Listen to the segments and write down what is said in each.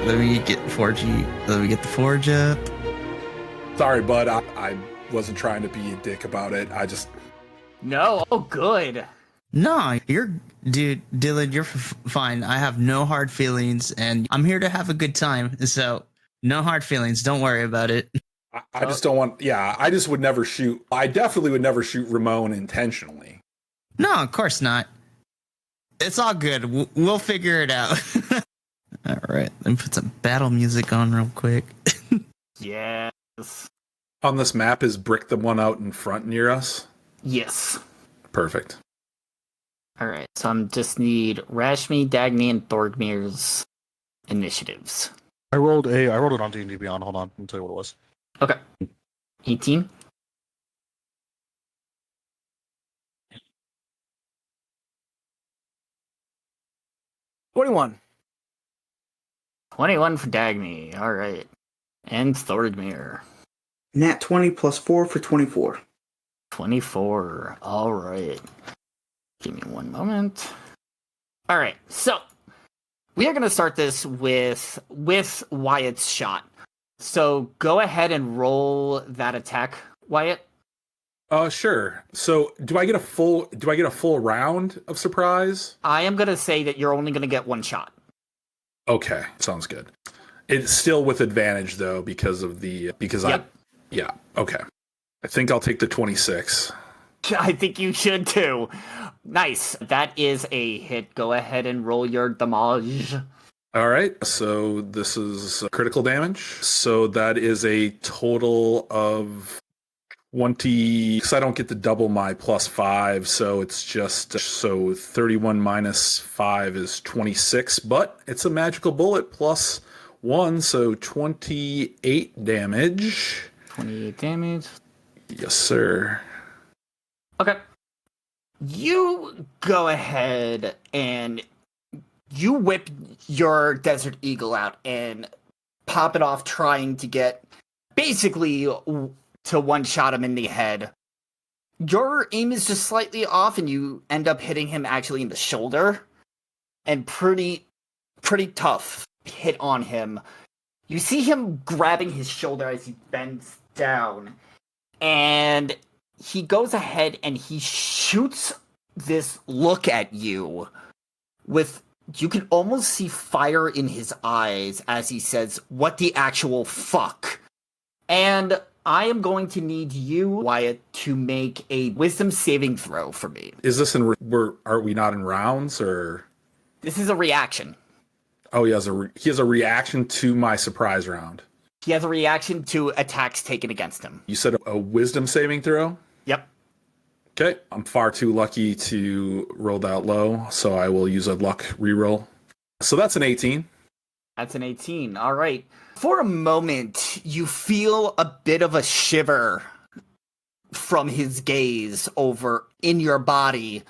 right, let me get 4G. Let me get the forge up. Sorry, bud. I wasn't trying to be a dick about it. I just... No, oh good. No, dude, Dylan, you're fine. I have no hard feelings, and I'm here to have a good time. So, no hard feelings. Don't worry about it. I just don't want... Yeah, I just would never shoot... I definitely would never shoot Ramon intentionally. No, of course not. It's all good. We'll figure it out. All right, let me put some battle music on real quick. Yes. On this map, is Brick the one out in front near us? Yes. Perfect. Alright, so I'm just need Rashmi, Dagny, and Thorgmir's initiatives. I rolled it on D&D Beyond. Hold on, let me tell you what it was. Okay. 18. $21. 21 for Dagny. Alright. And Thorgmir. Nat 20 plus 4 for 24. 24. Alright. Give me one moment. Alright, so we are going to start this with Wyatt's shot. So go ahead and roll that attack, Wyatt. Sure. So, do I get a full round of surprise? I am going to say that you're only going to get one shot. Okay, sounds good. It's still with advantage though because Yep. Okay. I think I'll take the 26. I think you should too. Nice. That is a hit. Go ahead and roll your damage. All right. So this is critical damage. So that is a total of 20. Because I don't get to double my plus 5, so it's just 31 minus 5 is 26. But it's a magical bullet plus 1, so 28 damage. 28 damage. Yes, sir. Okay. You go ahead and you whip your Desert Eagle out and pop it off, trying to get basically to one-shot him in the head. Your aim is just slightly off, and you end up hitting him actually in the shoulder. And pretty tough hit on him. You see him grabbing his shoulder as he bends down, and he goes ahead and he shoots this look at you with, you can almost see fire in his eyes as he says, "What the actual fuck?" And I am going to need you, Wyatt, to make a wisdom saving throw for me. Is this are we not in rounds or? This is a reaction. Oh, he has a reaction to my surprise round. He has a reaction to attacks taken against him. You said a wisdom saving throw? Yep. Okay. I'm far too lucky to roll that low, so I will use a luck reroll. So that's an 18. That's an 18. All right. For a moment, you feel a bit of a shiver from his gaze over in your body,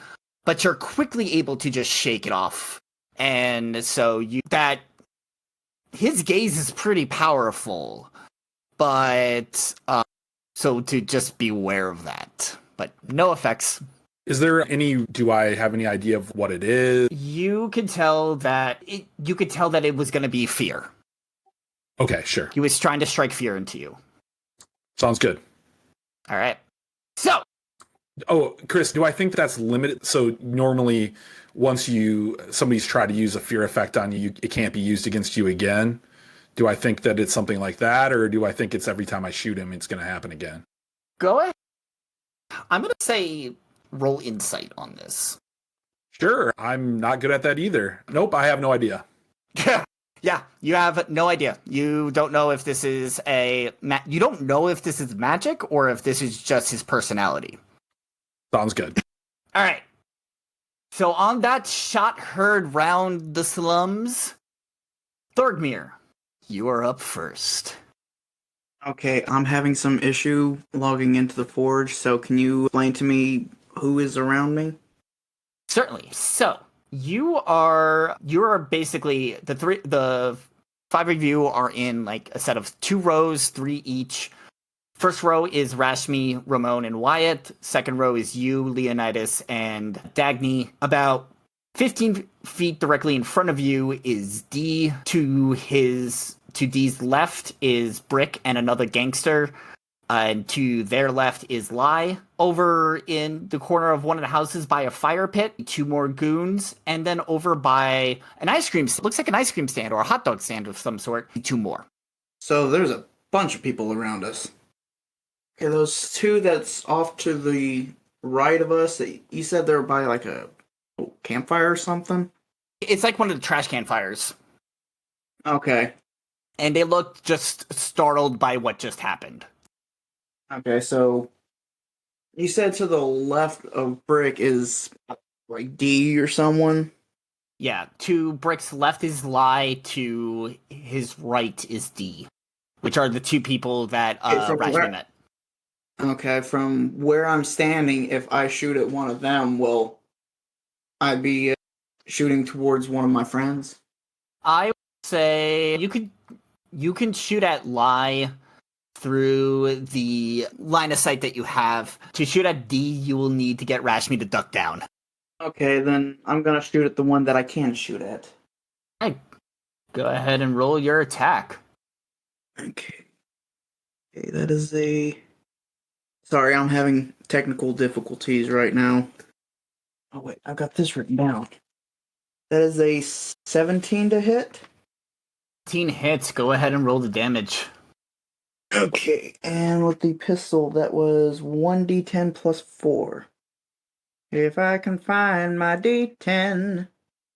but you're quickly able to just shake it off. And so his gaze is pretty powerful, but so to just beware of that. But no effects. Do I have any idea of what it is? You could tell that it was going to be fear. Okay, sure. He was trying to strike fear into you. Sounds good. All right. So. Oh, Chris, do I think that's limited? So normally, once somebody's tried to use a fear effect on you, it can't be used against you again. Do I think that it's something like that, or do I think it's every time I shoot him, it's going to happen again? Go ahead. I'm going to say roll insight on this. Sure. I'm not good at that either. Nope, I have no idea. Yeah, you have no idea. You don't know if this is you don't know if this is magic or if this is just his personality. Sounds good. All right. So on that shot heard round the slums, Thorgmir, you are up first. Okay, I'm having some issue logging into the forge, so can you explain to me who is around me? Certainly. So you are basically the 5 of you are in like a set of 2 rows, 3 each. First row is Rashmi, Ramon, and Wyatt. Second row is you, Leonidas, and Dagny. About 15 feet directly in front of you is D. To D's left is Brick and another gangster. And to their left is Lai. Over in the corner of one of the houses by a fire pit, 2 more goons. And then over by an ice cream, looks like an ice cream stand or a hot dog stand of some sort, 2 more. So there's a bunch of people around us. Okay, those 2 that's off to the right of us, you said they're by like a campfire or something? It's like one of the trash can fires. Okay. And they look just startled by what just happened. Okay, so you said to the left of Brick is like D or someone? Yeah, to Brick's left is Lai, to his right is D, which are the 2 people that Rashmi met. Okay, from where I'm standing, if I shoot at one of them, will I be shooting towards one of my friends? I would say you can shoot at Lai through the line of sight that you have. To shoot at D, you will need to get Rashmi to duck down. Okay, then I'm gonna shoot at the one that I can shoot at. Hey, go ahead and roll your attack. Okay. Okay, that is a... Sorry, I'm having technical difficulties right now. Oh wait, I've got this written down. That is a 17 to hit. 15 hits, go ahead and roll the damage. Okay, and with the pistol, that was 1d10 plus 4. If I can find my d10,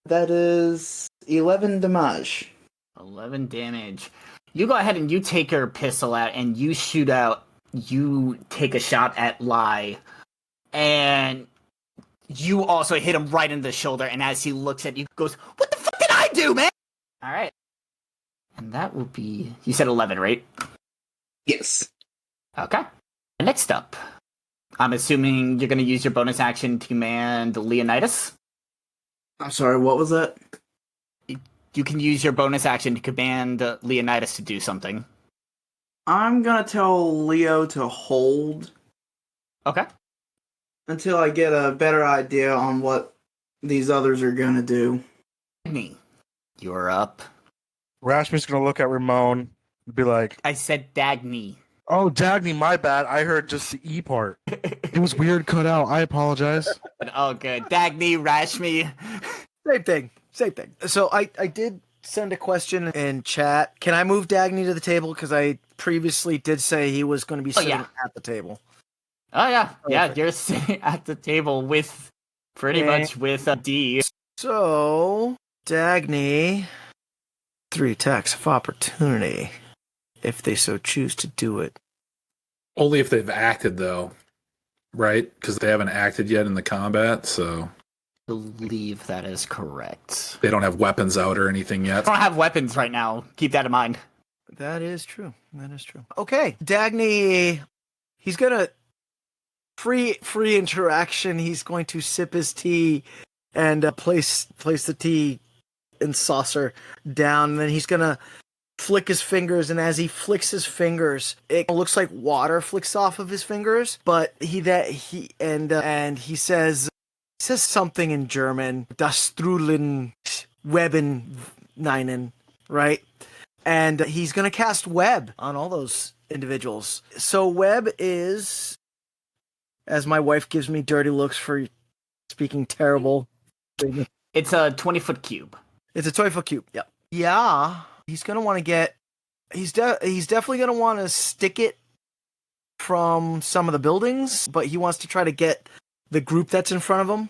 that is 11 damage. 11 damage. You go ahead and you take your pistol out and you shoot out. You take a shot at Lai. And you also hit him right in the shoulder. And as he looks at you, goes, "What the fuck did I do, man?" Alright. And that will be... You said 11, right? Yes. Okay. Next up. I'm assuming you're going to use your bonus action to command Leonidas? I'm sorry, what was that? You can use your bonus action to command Leonidas to do something. I'm gonna tell Leo to hold Okay. until I get a better idea on what these others are gonna do. Dagny, you're up. Rashmi's gonna look at Ramon and be like, I said Dagny. "Oh, Dagny, my bad. I heard just the E part. It was weird cut out. I apologize." Oh, good. Dagny, Rashmi. Same thing. So I did send a question in chat. Can I move Dagny to the table? Because I previously did say he was going to be sitting at the table. Oh, yeah. Yeah, Perfect. you're sitting at the table with, pretty much with D. So, Dagny, 3 attacks of opportunity, if they so choose to do it. Only if they've acted, though, right? Because they haven't acted yet in the combat, so I believe that is correct. they don't have weapons out or anything I yet. don't have weapons right now. Keep that in mind. That is true. That is true. Okay, Dagny, he's gonna free interaction. He's going to sip his tea and place the tea and saucer down. And then he's gonna flick his fingers, and as he flicks his fingers, it looks like water flicks off of his fingers. But he says something in German, Das Strudeln Weben Neinen, right? And he's gonna cast Web on all those individuals. So Web is, as my wife gives me dirty looks for speaking terrible. It's a 20-foot cube. It's a 20-foot cube. Yep. Yeah. He's gonna want to get. He's definitely gonna want to stick it from some of the buildings, but he wants to try to get the group that's in front of him.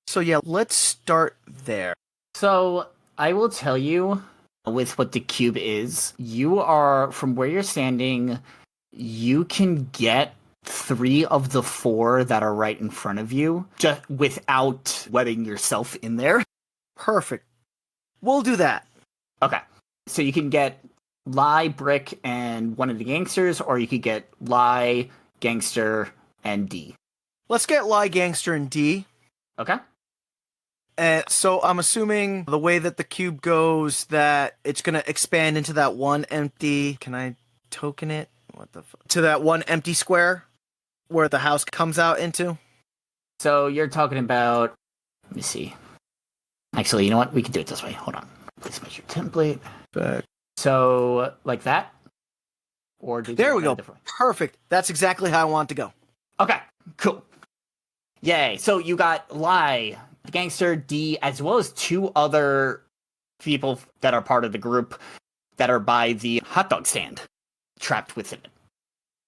So yeah, let's start there. So I will tell you with what the cube is. You are, from where you're standing, you can get 3 of the 4 that are right in front of you, just without webbing yourself in there. Perfect. We'll do that. Okay. So you can get Lie, Brick, and one of the gangsters, or you could get Lie, Gangster, and D. Let's get Lie, Gangster, and D. Okay? So I'm assuming the way that the cube goes, that it's going to expand into that one empty... Can I token it? What the fuck? To that one empty square where the house comes out into? So you're talking about... Let me see. Actually, you know what? We can do it this way. Hold on. Please measure template. Back. So, like that? Or did you There we want go. it different? Perfect. That's exactly how I want to go. Okay, cool. Yay. So you got Lai, the gangster, D, as well as 2 other people that are part of the group that are by the hot dog stand, trapped within it.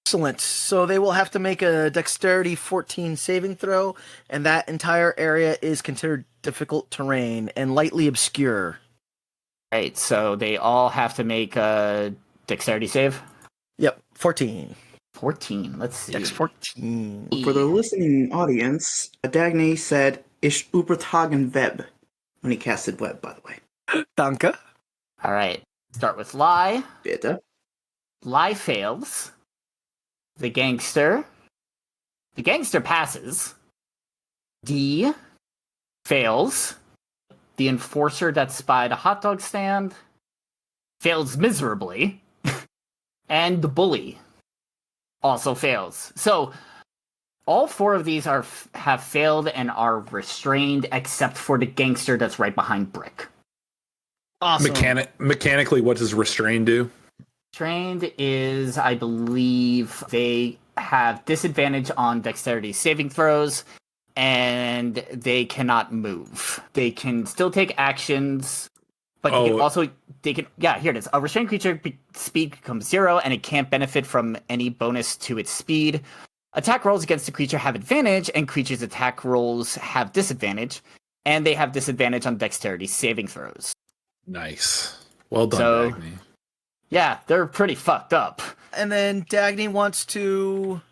Excellent. So they will have to make a dexterity 14 saving throw, and that entire area is considered difficult terrain and lightly obscure. Right, so they all have to make a dexterity save. Yep, 14. 14, let's see. Dex 14. For the listening audience, Dagny said "Ich übertragen Web" when he casted web. By the way, Danke. All right, start with Lai. bitte. Lai fails. The gangster passes. D fails. The enforcer that spied a hot dog stand fails miserably. And the bully also fails. So all 4 of these have failed and are restrained, except for the gangster that's right behind Brick. Awesome. Mechanically, what does restrain do? Restrained is, I believe, they have disadvantage on dexterity saving throws, and they cannot move. They can still take actions, but here it is. A restrained creature speed becomes 0, and it can't benefit from any bonus to its speed. Attack rolls against the creature have advantage, and creatures' attack rolls have disadvantage, and they have disadvantage on dexterity saving throws. Nice. Well done, So- Dagny. Yeah, they're pretty fucked up. And then Dagny wants to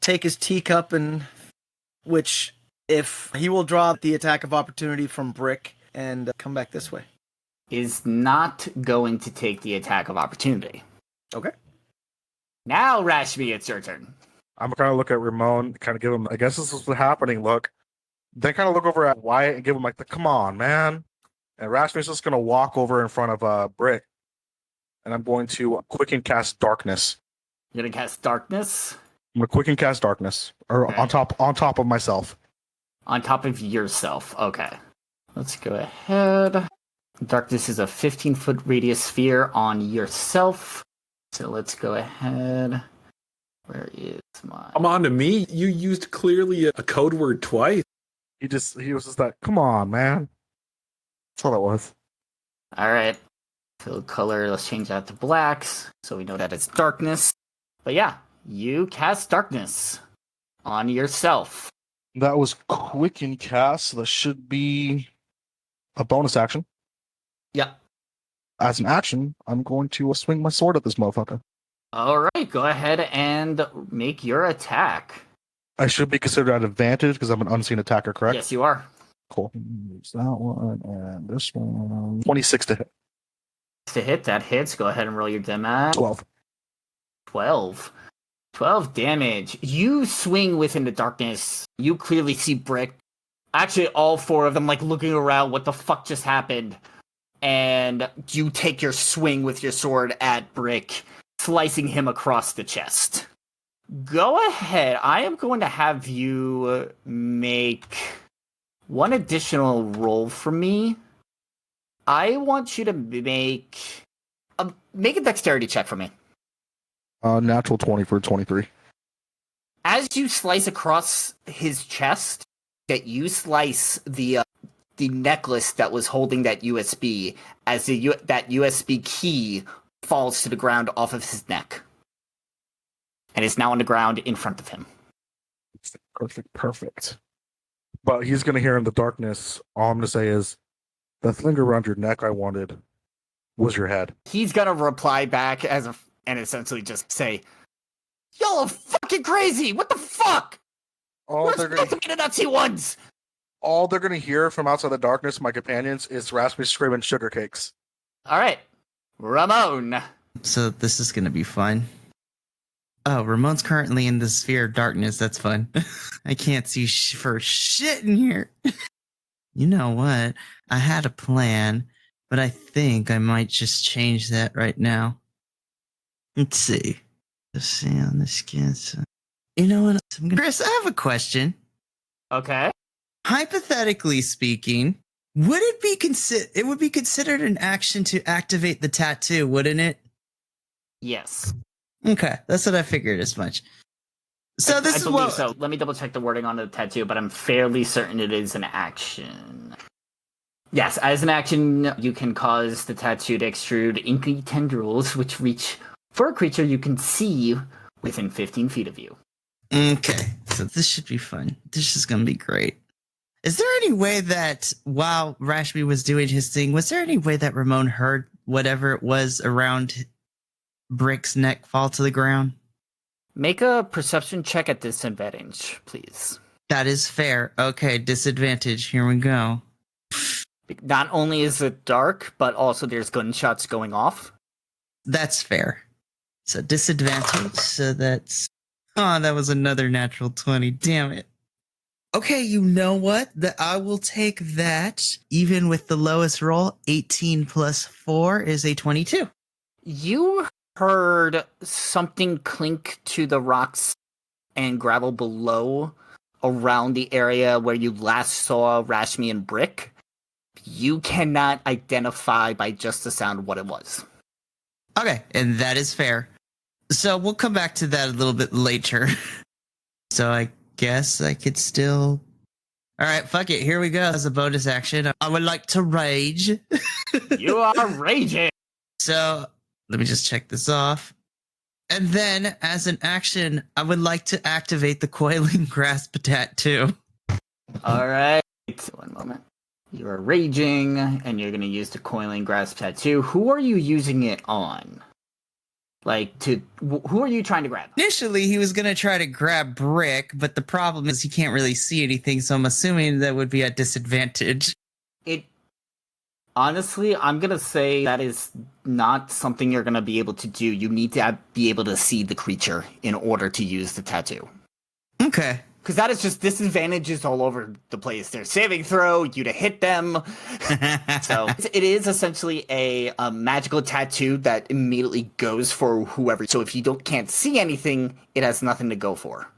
take his teacup, which if he will draw the attack of opportunity from Brick and come back this way. Is not going to take the attack of opportunity. Okay. Now, Rashmi, it's your turn. I'm kind of look at Ramon, kind of give him, I guess this is what's happening look. Then kind of look over at Wyatt and give him like the come on, man. And Rashmi's just going to walk over in front of Brick. And I'm going to quicken cast darkness. You're gonna cast darkness I'm going to quicken cast darkness. Or Okay. on top of myself. on top of yourself. Okay. Let's go ahead. Darkness is a 15-foot radius sphere on yourself. So let's go ahead. Where is my... Come on to me. You used clearly a code word twice. He was just like, come on, man. That's all it was. Alright. Fill color, let's change that to blacks, so we know that it's darkness. But yeah, you cast darkness on yourself. That was quicken cast, so that should be a bonus action. Yep. As an action, I'm going to swing my sword at this motherfucker. Alright, go ahead and make your attack. I should be considered at advantage because I'm an unseen attacker, correct? Yes, you are. Cool. Use that one and this one. 26 to hit. To hit, that hits. Go ahead and roll your damage. 12. 12. 12 damage. You swing within the darkness. You clearly see Brick. Actually, all 4 of them, like, looking around. What the fuck just happened? And you take your swing with your sword at Brick, slicing him across the chest. Go ahead. I am going to have you make one additional roll for me. I want you to make a dexterity check for me. Natural 20 for 23. As you slice across his chest, that you slice the necklace that was holding that USB, as that USB key falls to the ground off of his neck, and is now on the ground in front of him. Perfect. But he's going to hear in the darkness. All I'm going to say is, the thing around your neck I wanted was your head. He's gonna reply back and essentially just say, "Y'all are fucking crazy! What the fuck? All Where's they're the going Nazi ones?" to hear from outside the darkness, my companions, is Raspy screaming sugar cakes. All right, Ramon. So this is gonna be fun. Oh, Ramon's currently in the sphere of darkness. That's fun. I can't see for shit in here. You know what? I had a plan, but I think I might just change that right now. Let's see. Let's see on the skin. You know what? Chris, I have a question. Okay. Hypothetically speaking, Would it be it would be considered an action to activate the tattoo, wouldn't it? Yes. Okay, that's what I figured as much. So this I is believe what. so. Let me double check the wording on the tattoo, but I'm fairly certain it is an action. Yes, as an action, you can cause the tattoo to extrude inky tendrils, which reach for a creature you can see within 15 feet of you. Okay, so this should be fun. This is gonna be great. Is there any way that while Rashmi was doing his thing, was there any way that Ramon heard whatever it was around Brick's neck fall to the ground? Make a perception check at disadvantage, please. That is fair. Okay, disadvantage. Here we go. Not only is it dark, but also there's gunshots going off. That's fair. So disadvantage. So that's... Oh, that was another natural 20. Damn it. Okay, you know what? I will take that. Even with the lowest roll, 18 plus 4 is a 22. You heard something clink to the rocks and gravel below around the area where you last saw Rashmi and Brick. You cannot identify by just the sound what it was. Okay, and that is fair. So we'll come back to that a little bit later. So I guess I could still... All right, fuck it. Here we go. As a bonus action, I would like to rage. You are raging! So let me just check this off. And then, as an action, I would like to activate the Coiling Grasp tattoo. Alright. One moment. You are raging, and you're going to use the Coiling Grasp tattoo. Who are you using it on? Who are you trying to grab? Initially, he was going to try to grab Brick, but the problem is he can't really see anything, so I'm assuming that would be at disadvantage. Honestly, I'm going to say that is not something you're going to be able to do. You need to be able to see the creature in order to use the tattoo. Okay. Because that is just disadvantages all over the place. There's saving throw, you to hit them. So it is essentially a magical tattoo that immediately goes for whoever. So if you can't see anything, it has nothing to go for.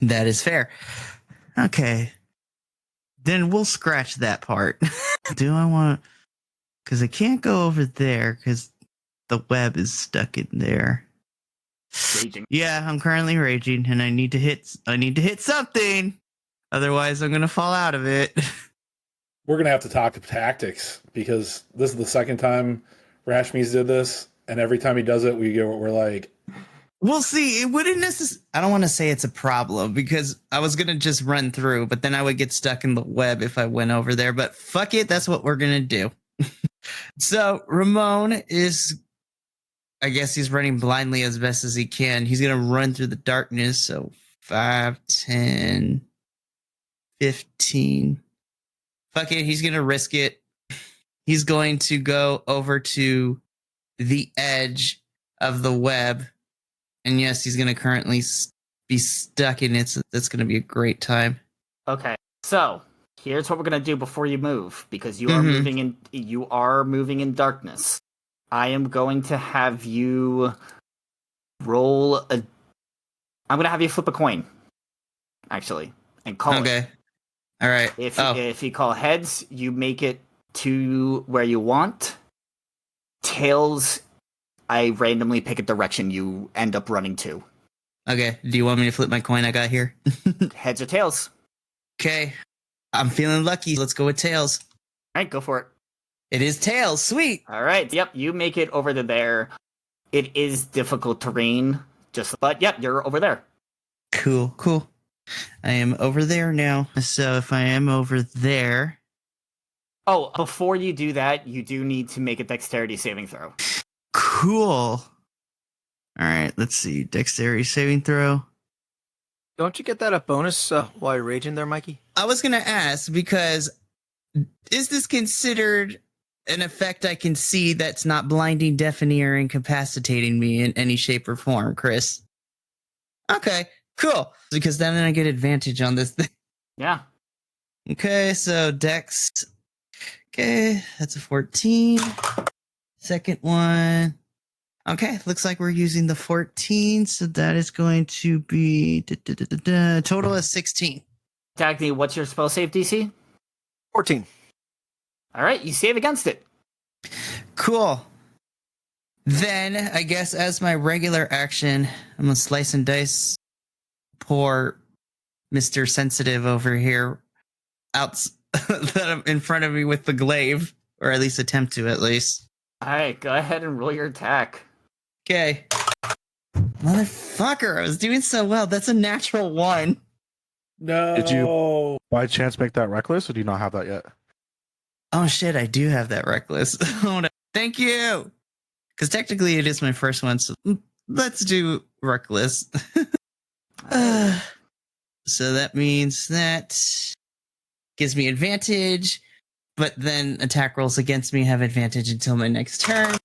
That is fair. Okay. Then we'll scratch that part. Do I want... Because I can't go over there because the web is stuck in there. Raging. Yeah, I'm currently raging, and I need to hit something. Otherwise, I'm gonna fall out of it. We're going to have to talk tactics because this is the second time Rashmi's did this. And every time he does it, we're like, We'll see. It wouldn't necessarily... I don't want to say it's a problem because I was gonna just run through, but then I would get stuck in the web if I went over there. But fuck it, that's what we're gonna do. So Ramon is... I guess he's running blindly as best as he can. He's going to run through the darkness. So 5, 10, 15. Fuck it. He's going to risk it. He's going to go over to the edge of the web. And yes, he's going to currently be stuck in it. So that's going to be a great time. Okay, so here's what we're going to do before you move. Because you are moving in darkness. I am going to have you roll I'm going to have you flip a coin, actually, and call it. Okay. All right. If you call heads, you make it to where you want. Tails, I randomly pick a direction you end up running to. Okay. Do you want me to flip my coin I got here? Heads or tails? Okay. I'm feeling lucky. Let's go with tails. All right, go for it. It is tails. Sweet. All right. Yep, you make it over to there. It is difficult terrain, but yep, you're over there. Cool. I am over there now. So if I am over there... Oh, before you do that, you do need to make a dexterity saving throw. Cool. All right, let's see. Dexterity saving throw. Don't you get that a bonus while you're raging there, Mikey? I was going to ask because is this considered an effect I can see that's not blinding, deafening, or incapacitating me in any shape or form, Chris? Okay, cool. Because then I get advantage on this thing. Yeah. Okay, so Dex. Okay, that's a 14. Second one. Okay, looks like we're using the 14, so that is going to be total of 16. Dagny, what's your spell save DC? 14. All right, you save against it. Cool. Then, I guess as my regular action, I'm going to slice and dice poor Mr. Sensitive over here out that I'm in front of me with the glaive, or at least attempt to, at least. All right, go ahead and roll your attack. Okay. Motherfucker, I was doing so well. That's a natural 1. No. Did you by chance make that reckless, or do you not have that yet? Oh shit, I do have that reckless. Oh, no. Thank you. Because technically it is my first one, so let's do reckless. So that means that gives me advantage, but then attack rolls against me have advantage until my next turn.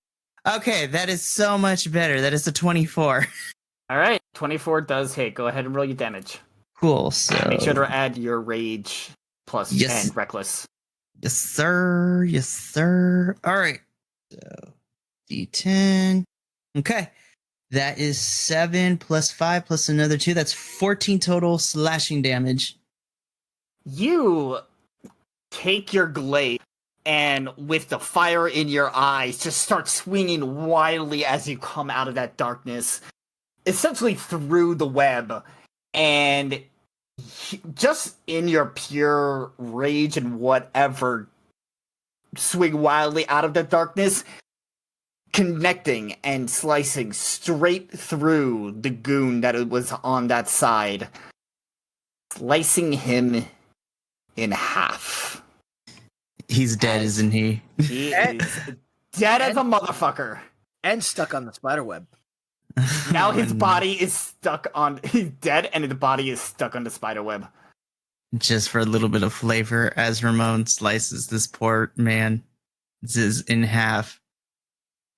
Okay, that is so much better. That is a 24. All right, 24 does hit. Go ahead and roll your damage. Cool. So Make sure to add your rage plus and reckless. Yes, sir. Yes, sir. All right. So D10. Okay. That is 7 plus 5 plus another 2. That's 14 total slashing damage. You take your glaive and with the fire in your eyes, just start swinging wildly as you come out of that darkness, essentially through the web. And just in your pure rage and whatever, swing wildly out of the darkness, connecting and slicing straight through the goon that was on that side, slicing him in half. He's dead, isn't he? He is dead as a motherfucker. And stuck on the spider web. Now his body is stuck on... He's dead, and his body is stuck on the spider web. Just for a little bit of flavor, as Ramon slices this poor man in half.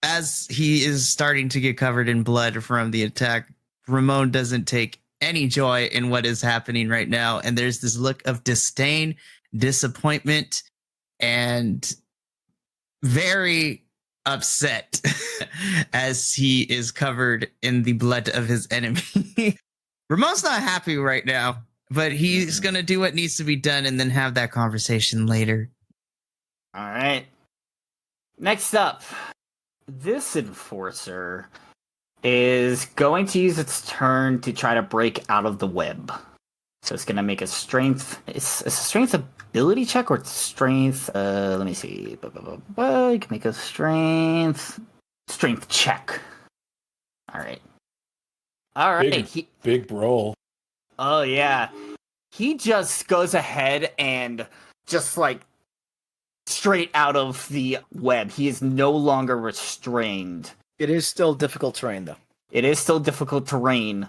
As he is starting to get covered in blood from the attack, Ramon doesn't take any joy in what is happening right now. And there's this look of disdain, disappointment, and very upset as he is covered in the blood of his enemy. Ramon's not happy right now, but he's going to do what needs to be done and then have that conversation later. All right. Next up, this enforcer is going to use its turn to try to break out of the web. So it's going to make a strength... It's a strength ability check or strength... let me see. You can make a strength check. All right. All right. Big roll. Oh, yeah. He just goes ahead and just like straight out of the web. He is no longer restrained. It is still difficult terrain, though. It is still difficult terrain.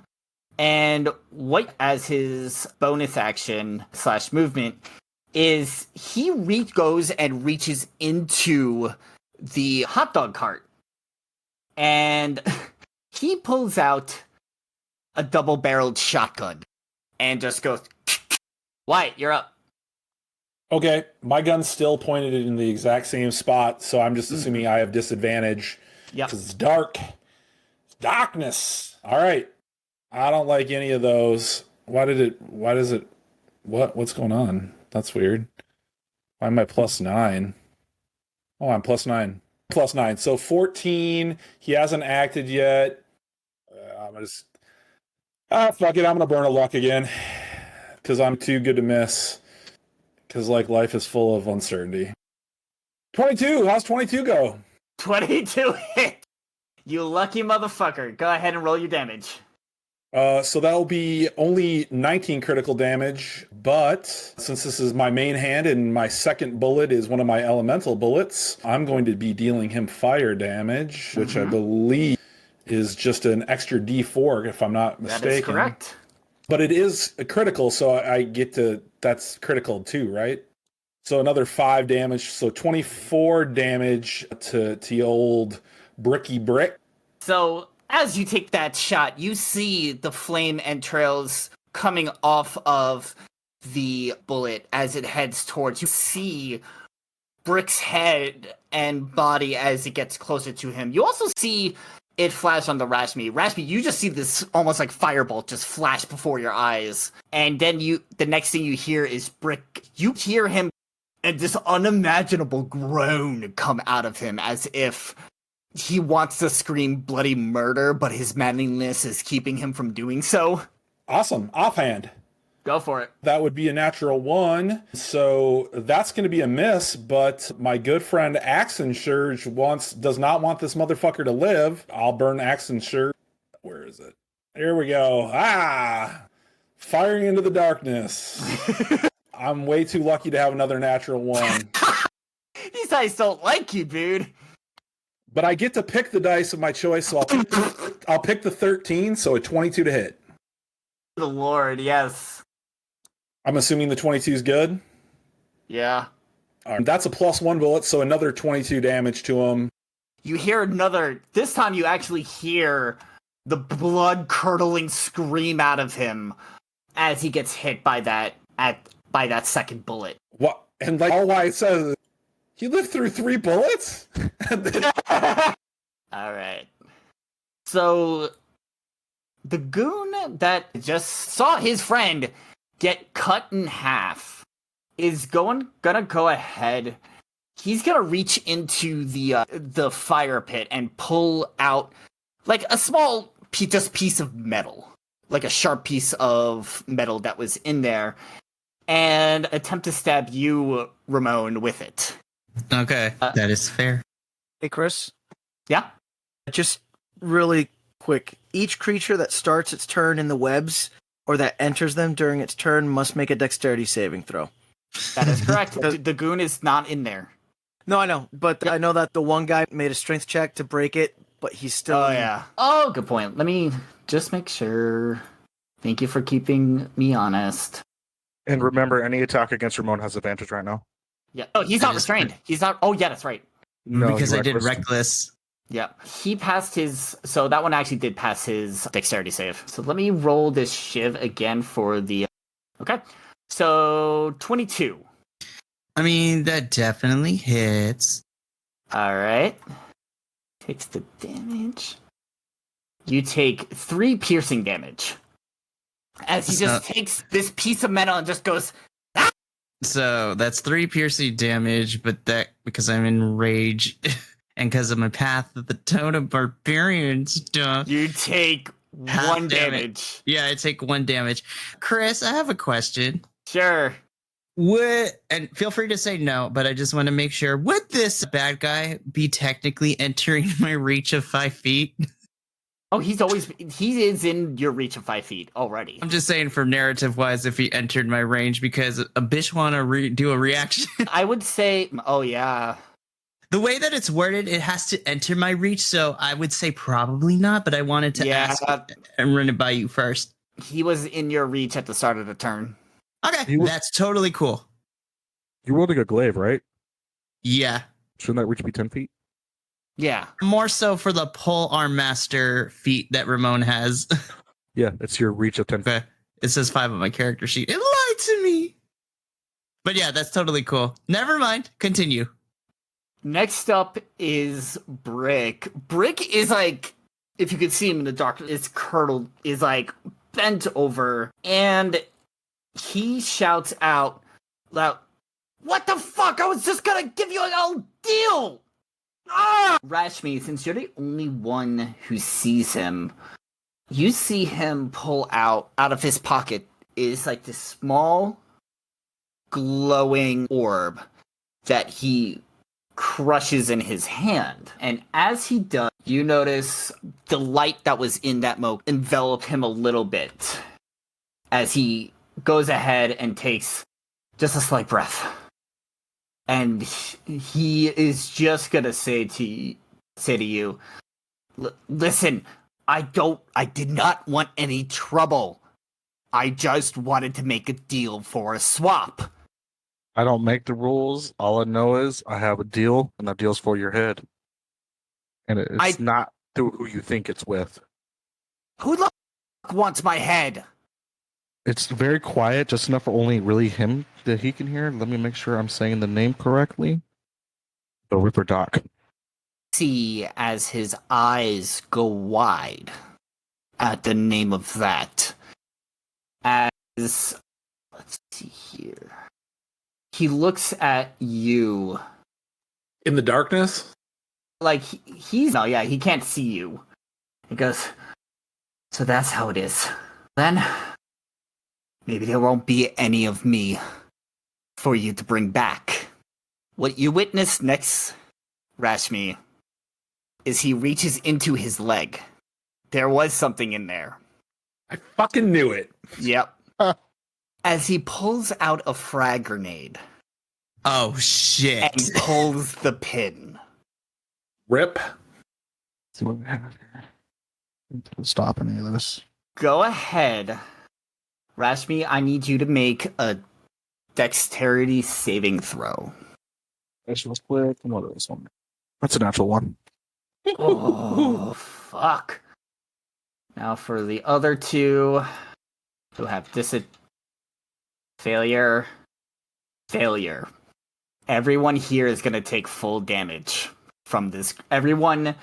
And what, as his bonus action / movement, is he goes and reaches into the hot dog cart. And he pulls out a double-barreled shotgun and just goes, Wyatt, you're up. Okay, my gun's still pointed in the exact same spot, so I'm just assuming I have disadvantage. Yep. Because it's dark. It's darkness. All right. I don't like any of those. What's going on? That's weird. Why am I +9? Oh, I'm +9. +9. So 14. He hasn't acted yet. Fuck it. I'm gonna burn a luck again. Because I'm too good to miss. Because life is full of uncertainty. 22. How's 22 go? 22 hit. You lucky motherfucker. Go ahead and roll your damage. So that'll be only 19 critical damage, but since this is my main hand and my second bullet is one of my elemental bullets, I'm going to be dealing him fire damage, which I believe is just an extra D4 if I'm not mistaken. That is correct. But it is a critical, so I get to, that's critical too, right? So another 5 damage, so 24 damage to old Bricky Brick. So as you take that shot, you see the flame entrails coming off of the bullet as it heads towards you. See Brick's head and body as it gets closer to him. You also see it flash on the Rashmi. Rashmi, you just see this almost like firebolt just flash before your eyes. And then the next thing you hear is Brick. You hear him and this unimaginable groan come out of him as if he wants to scream bloody murder, but his manliness is keeping him from doing so. Awesome. Offhand. Go for it. That would be a natural 1. So that's going to be a miss, but my good friend Axensurge does not want this motherfucker to live. I'll burn Axensurge. Where is it? Here we go. Firing into the darkness. I'm way too lucky to have another natural 1. These dice don't like you, dude. But I get to pick the dice of my choice, so I'll pick the 13, so a 22 to hit. The Lord, yes. I'm assuming the 22 is good? Yeah. All right, that's a +1 bullet, so another 22 damage to him. You hear another... This time you actually hear the blood-curdling scream out of him as he gets hit by that second bullet. What? And like all why it says, he lived through 3 bullets? Alright. So, the goon that just saw his friend get cut in half is gonna go ahead. He's gonna reach into the fire pit and pull out like a small piece of metal, like a sharp piece of metal that was in there, and attempt to stab you, Ramon, with it. Okay, that is fair. Hey, Chris. Yeah? Just really quick. Each creature that starts its turn in the webs or that enters them during its turn must make a dexterity saving throw. That is correct. The goon is not in there. No, I know, but I know that the one guy made a strength check to break it, but he's still... Oh, yeah. Oh, good point. Let me just make sure. Thank you for keeping me honest. And remember, any attack against Ramon has advantage right now. Yeah. Oh, he's That not is restrained. He's not... Oh, yeah, that's right. No, because you I did reckless. Yeah. He passed his... So that one actually did pass his dexterity save. So let me roll this shiv again for the... Okay. So, 22. I mean, that definitely hits. Alright. Takes the damage. You take 3 piercing damage. As he just takes this piece of metal and just goes... So that's 3 piercing damage, but that because I'm in rage and because of my Path of the Totem Barbarian stuff. You take 1 damage. Yeah, I take 1 damage. Chris, I have a question. Sure. And feel free to say no, but I just want to make sure, would this bad guy be technically entering my reach of 5 feet? Oh, he is in your reach of 5 feet already. I'm just saying for narrative wise, if he entered my range, because a bitch want to do a reaction. I would say, oh yeah. The way that it's worded, it has to enter my reach, so I would say probably not, but I wanted to ask and run it by you first. He was in your reach at the start of the turn. Okay, that's totally cool. You rolled a glaive, right? Yeah. Shouldn't that reach be 10 feet? Yeah. More so for the pole arm master feat that Ramon has. Yeah, it's your reach of 10 feet. Okay. It says 5 on my character sheet. It lied to me. But yeah, that's totally cool. Never mind. Continue. Next up is Brick. Brick is like, if you could see him in the dark, it's curdled, is like bent over, and he shouts out loud, "What the fuck? I was just gonna give you a little deal!" Rashmi, since you're the only one who sees him, you see him pull out of his pocket is like this small glowing orb that he crushes in his hand. And as he does, you notice the light that was in that smoke envelop him a little bit as he goes ahead and takes just a slight breath. And he is just gonna say to you, listen, I did not want any trouble. I just wanted to make a deal for a swap. I don't make the rules. All I know is I have a deal, and that deal's for your head. And it's not through who you think it's with. Who the fuck wants my head? It's very quiet, just enough for only really him that he can hear. Let me make sure I'm saying the name correctly. The Ripper Doc. See as his eyes go wide at the name of that. As, let's see here. He looks at you. In the darkness? Like, he can't see you. He goes, so that's how it is. Then, maybe there won't be any of me for you to bring back. What you witness next, Rashmi, is he reaches into his leg. There was something in there. I fucking knew it. Yep. As he pulls out a frag grenade Oh shit! and pulls the pin. Rip. See what we have here. Stop any of this. Go ahead. Rashmi, I need you to make a dexterity saving throw. This was quick. What is this one? That's a natural one. Oh, fuck. Now for the other two who have failure. Everyone here is going to take full damage from this. Everyone.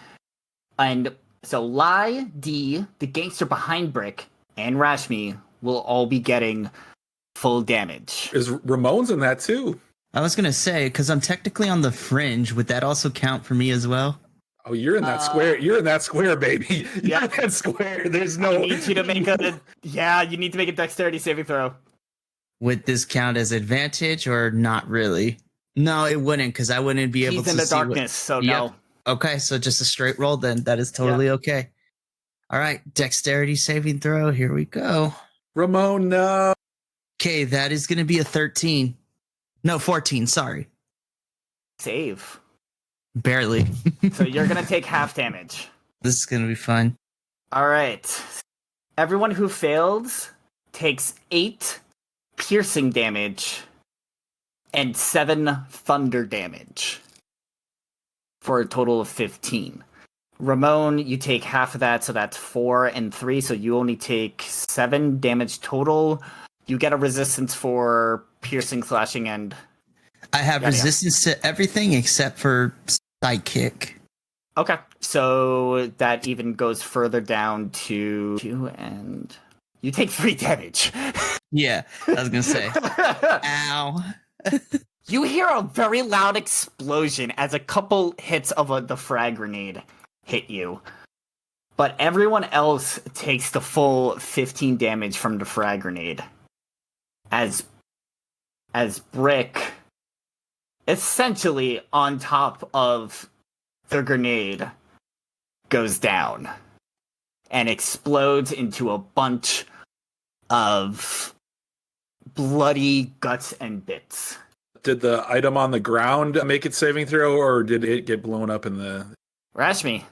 And so Lai, D, the gangster behind Brick, and Rashmi will all be getting full damage. Is Ramon's in that too? I was gonna say, because I'm technically on the fringe, would that also count for me as well? Oh, you're in that square. You're in that square, baby. You're Yeah. in that square. There's no. I need you to make you need to make a dexterity saving throw. Would this count as advantage or not really? No, it wouldn't, because I wouldn't be able He's to in the see darkness, so Yep. no. Okay, so just a straight roll then. That is totally okay. All right, dexterity saving throw. Here we go. Ramon, no. Okay, that is going to be a 13. No, 14, sorry. Save. Barely. So you're going to take half damage. This is going to be fun. All right. Everyone who fails takes 8 piercing damage and 7 thunder damage for a total of 15. Ramon, you take half of that, so that's 4 and 3, so you only take 7 damage total. You get a resistance for piercing, slashing, and... I have resistance to everything except for sidekick. Okay, so that even goes further down to 2, and you take 3 damage. Yeah, I was going to say. Ow. You hear a very loud explosion as a couple hits of the frag grenade hit you. But everyone else takes the full 15 damage from the frag grenade. As Brick, essentially on top of the grenade, goes down and explodes into a bunch of bloody guts and bits. Did the item on the ground make it saving throw, or did it get blown up in the... Rashmi,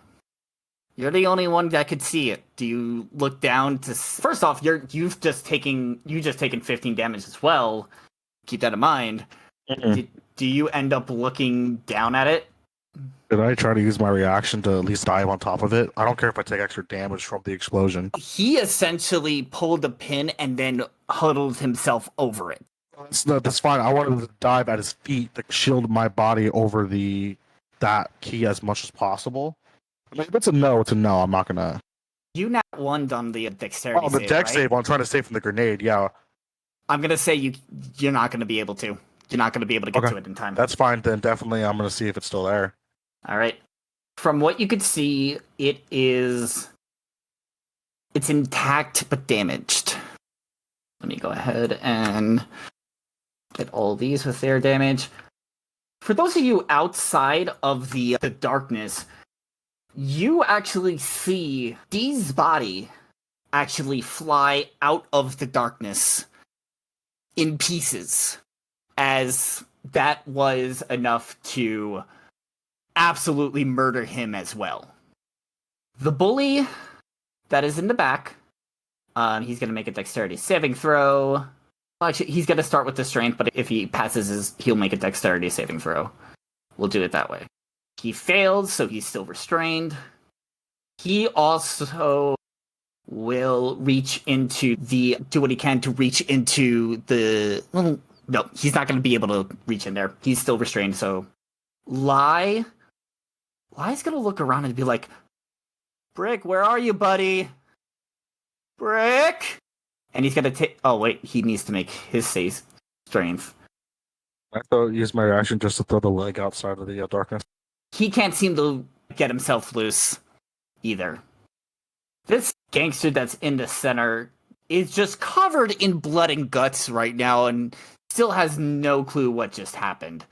you're the only one that could see it. Do you look down to... First off, you've just taken 15 damage as well. Keep that in mind. Do you end up looking down at it? Did I try to use my reaction to at least dive on top of it? I don't care if I take extra damage from the explosion. He essentially pulled a pin and then huddled himself over it. That's fine. I wanted to dive at his feet to shield my body over that key as much as possible. I mean, if it's a no, it's a no. I'm not gonna. You not won on the dexterity Oh, the save, dex right? save. I'm trying to save from the grenade. Yeah, I'm gonna say you're not gonna be able to. You're not gonna be able to get Okay. to it in time. that's fine. Then definitely, I'm gonna see if it's still there. All right. From what you could see, it's intact but damaged. Let me go ahead and get all these with their damage. For those of you outside of the darkness, you actually see Dee's body actually fly out of the darkness in pieces, as that was enough to absolutely murder him as well. The bully that is in the back, he's going to make a dexterity saving throw. Well, actually, he's going to start with the strength, but if he passes he'll make a dexterity saving throw. We'll do it that way. He failed, so he's still restrained. He also will reach into do what he can to reach into the... Well, no, he's not going to be able to reach in there. He's still restrained, so... Lai's going to look around and be like, Brick, where are you, buddy? Brick? And he's going to take... Oh, wait, he needs to make his save strength. I thought use my reaction just to throw the leg outside of the darkness. He can't seem to get himself loose either. This gangster that's in the center is just covered in blood and guts right now and still has no clue what just happened.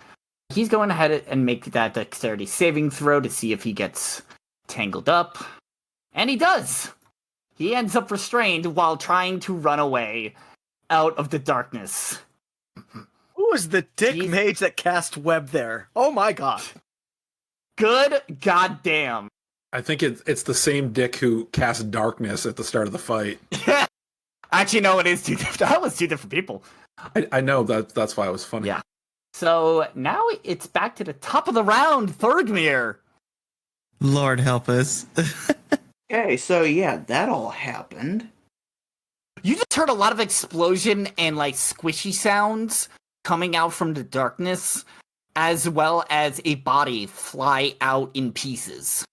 He's going ahead and make that dexterity saving throw to see if he gets tangled up. And he does! He ends up restrained while trying to run away out of the darkness. Who was the dick Jeez. mage that cast web there? Oh my god. Good goddamn. I think it's the same dick who cast darkness at the start of the fight. Actually, no, it is two different. That was two different people. I know that's why it was funny. Yeah. So now it's back to the top of the round, Thurgmir. Lord help us. Okay, so yeah, that all happened. You just heard a lot of explosion and like squishy sounds coming out from the darkness, as well as a body fly out in pieces.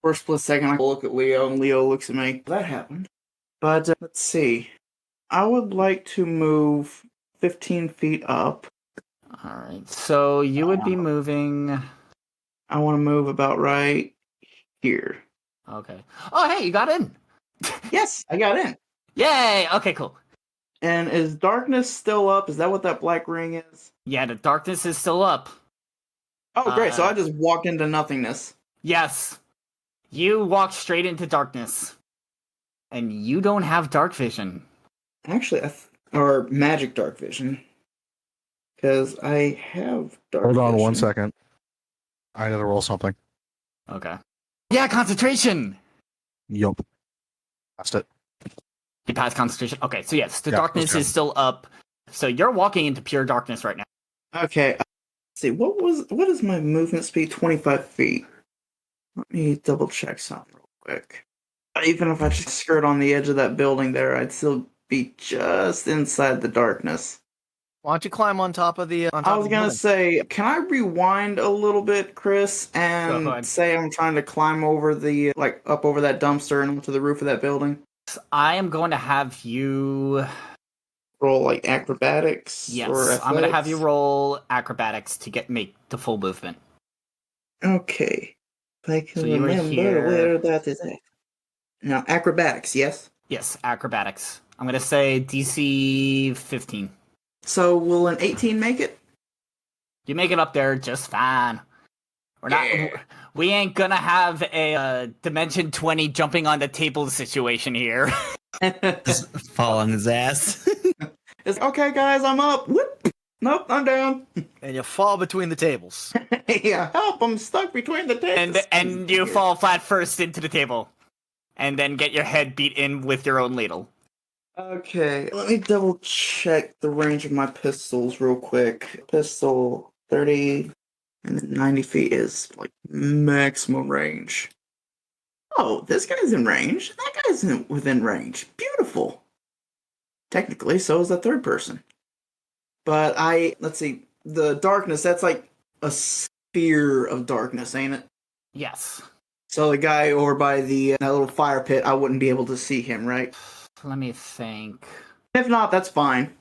For a split second, I look at Leo, and Leo looks at me. That happened. But let's see. I would like to move 15 feet up. Alright, so you would be moving. I want to move about right here. Okay. Oh, hey, you got in. Yes, I got in. Yay! Okay, cool. And is darkness still up? Is that what that black ring is? Yeah, the darkness is still up. Oh, great. So I just walked into nothingness. Yes. You walk straight into darkness. And you don't have dark vision. Actually, or magic dark vision. Because I have dark Hold on vision. 1 second. I gotta roll something. Okay. Yeah, concentration! Yup. Passed it. You pass concentration. Okay, so yes, the Yeah, darkness okay. is still up. So you're walking into pure darkness right now. Okay. Let's see, what is my movement speed? 25 feet. Let me double check something real quick. Even if I just skirt on the edge of that building there, I'd still be just inside the darkness. Why don't you climb on top of the on top I was of the gonna building? say, can I rewind a little bit, Chris, Go ahead. and say I'm trying to climb over the up over that dumpster and onto the roof of that building? I am going to have you. Roll like acrobatics Yes, or I'm going to have you athletics? roll acrobatics to make the full movement. Okay. If I can So you were remember here- where that is at. Now, acrobatics, yes? Yes, acrobatics. I'm going to say DC 15. So will an 18 make it? You make it up there just fine. We're not. Yeah. We ain't gonna have a Dimension 20 jumping on the table situation here. Just fall on his ass. It's okay, guys, I'm up. Whoop. Nope, I'm down. And you fall between the tables. Yeah, help, I'm stuck between the tables. and you fall flat first into the table, and then get your head beat in with your own ladle. Okay, let me double check the range of my pistols real quick. Pistol 30 and then 90 feet is like maximum range. Oh, this guy's in range. That guy's within range. Beautiful. Technically, so is the third person. But let's see, the darkness, that's like a sphere of darkness, ain't it? Yes. So the guy over by that little fire pit, I wouldn't be able to see him, right? Let me think. If not, that's fine.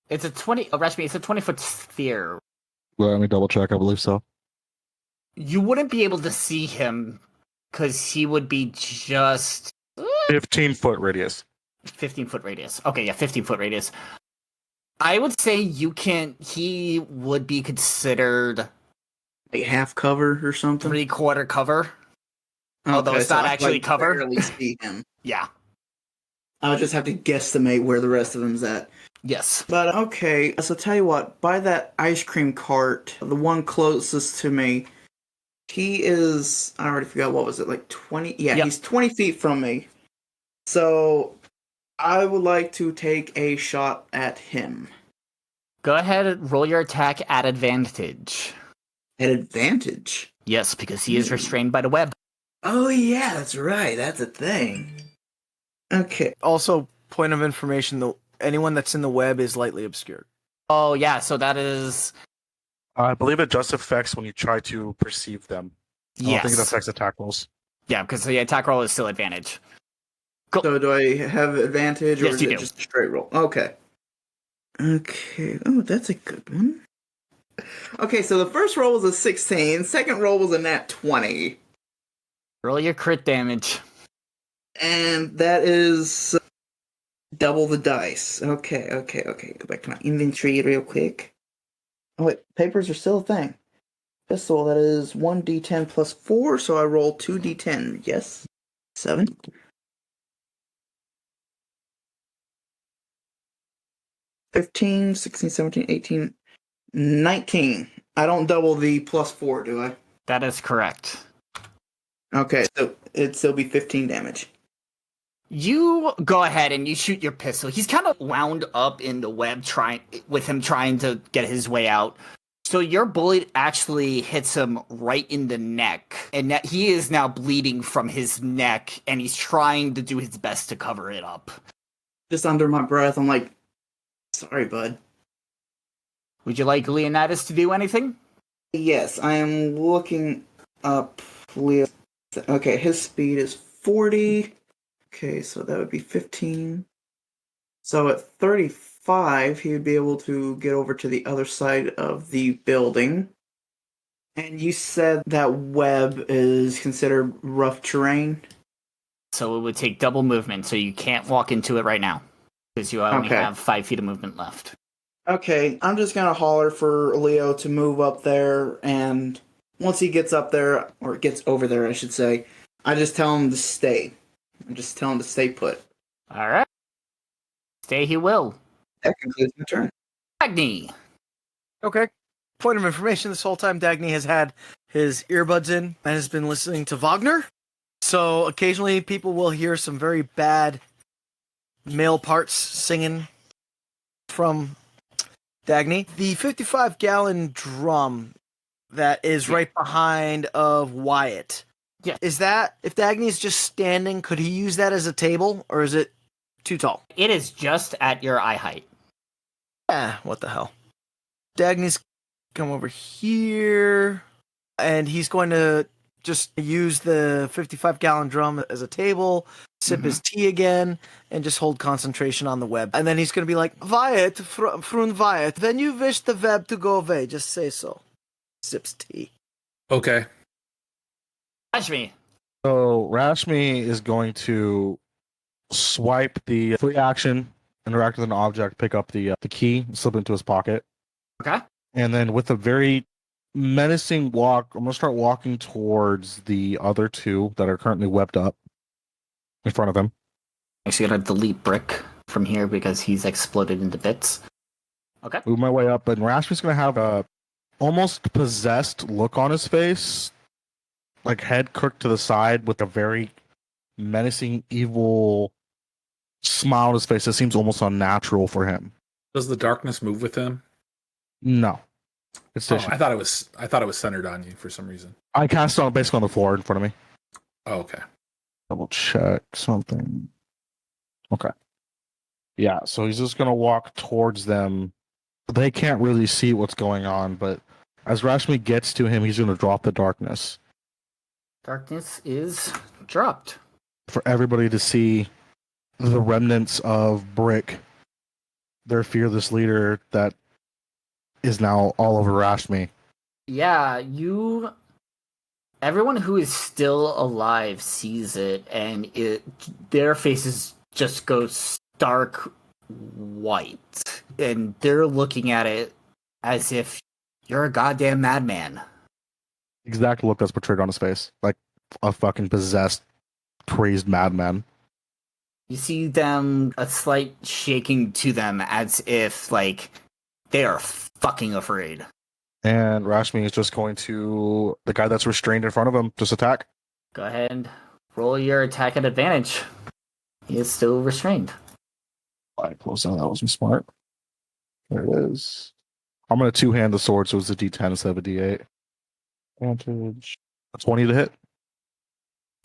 It's a 20. Oh, Rashmi, it's a 20-foot sphere. Let me double check. I believe so. You wouldn't be able to see him because he would be just 15-foot radius. 15-foot radius. Okay, yeah, 15-foot radius. I would say he would be considered Like half cover or something. 3/4 cover. Although it's so not I actually like cover. barely see him. Yeah. I'll just have to guesstimate where the rest of them's at. Yes. But okay, so tell you what, by that ice cream cart, the one closest to me, he is, I already forgot, what was it, like 20? Yeah, Yep. he's 20 feet from me. So I would like to take a shot at him. Go ahead and roll your attack at advantage. At advantage? Yes, because he is restrained by the web. Oh yeah, that's right, that's a thing. Okay. Also, point of information: anyone that's in the web is lightly obscured. Oh, yeah, so that is... I believe it just affects when you try to perceive them. I don't think it Yes. affects attack rolls. Yeah, because the attack roll is still advantage. So do I have advantage or Yes, is you it do. just a straight roll? Okay. Okay. Oh, that's a good one. Okay, so the first roll was a 16. Second roll was a nat 20. Roll your crit damage. And that is double the dice. Okay. Go back to my inventory real quick. Oh, wait. Papers are still a thing. Pistol, that is 1d10 plus 4, so I roll 2d10. Yes. 7. 15, 16, 17, 18, 19. I don't double the plus 4, do I? That is correct. Okay, so it'd still be 15 damage. You go ahead and you shoot your pistol. He's kind of wound up in the web trying to get his way out. So your bullet actually hits him right in the neck, and he is now bleeding from his neck, and he's trying to do his best to cover it up. Just under my breath, I'm like, sorry, bud. Would you like Leonidas to do anything? Yes, I am looking up Leo. Okay, his speed is 40. Okay, so that would be 15. So at 35, he would be able to get over to the other side of the building. And you said that web is considered rough terrain? So it would take double movement, so you can't walk into it right now. Because you only have 5 feet of movement left. Okay, I'm just gonna holler for Leo to move up there, and once he gets up there, or gets over there, I should say, I just tell him to stay. I just tell him to stay put. Alright. Stay he will. That concludes my turn. Agni! Okay. Point of information, this whole time Dagny has had his earbuds in and has been listening to Wagner. So occasionally people will hear some very bad male parts singing from Dagny. The 55-gallon drum that is right behind of Wyatt. Yeah. Is that, if Dagny is just standing, could he use that as a table, or is it too tall? It is just at your eye height. What the hell. Dagny's come over here, and he's going to just use the 55-gallon drum as a table, sip his tea again, and just hold concentration on the web. And then he's going to be like, Wyatt, Frun Wyatt, when you wish the web to go away, just say so. Sips tea. Okay. Ashmi. So Rashmi is going to swipe the free action, interact with an object, pick up the key, slip it into his pocket. Okay. And then with a very menacing walk, I'm going to start walking towards the other two that are currently webbed up in front of him. Actually, gotta delete Brick from here because he's exploded into bits. Okay. Move my way up, and Rashmi's going to have a almost possessed look on his face, like head crooked to the side with a very menacing, evil smile on his face that seems almost unnatural for him. Does the darkness move with him? No. It's Oh, stationary. I thought it was centered on you for some reason. I cast it on basically on the floor in front of me. Oh, okay. Double check something. Okay. Yeah, so he's just gonna walk towards them. They can't really see what's going on, but as Rashmi gets to him, he's gonna drop the darkness Darkness is dropped. for everybody to see the remnants of Brick, their fearless leader that is now all over Rashmi. Yeah, everyone who is still alive sees it, and their faces just go stark white, and they're looking at it as if you're a goddamn madman. Exact look that's portrayed on his face, like a fucking possessed, crazed madman. You see them, a slight shaking to them as if, like, they are fucking afraid. And Rashmi is just going to the guy that's restrained in front of him just attack. Go ahead and roll your attack at advantage. He is still restrained. I close down. That wasn't smart. There it is. I'm going to two-hand the sword, so it's a D10 instead of a D8. Advantage. A 20 to hit.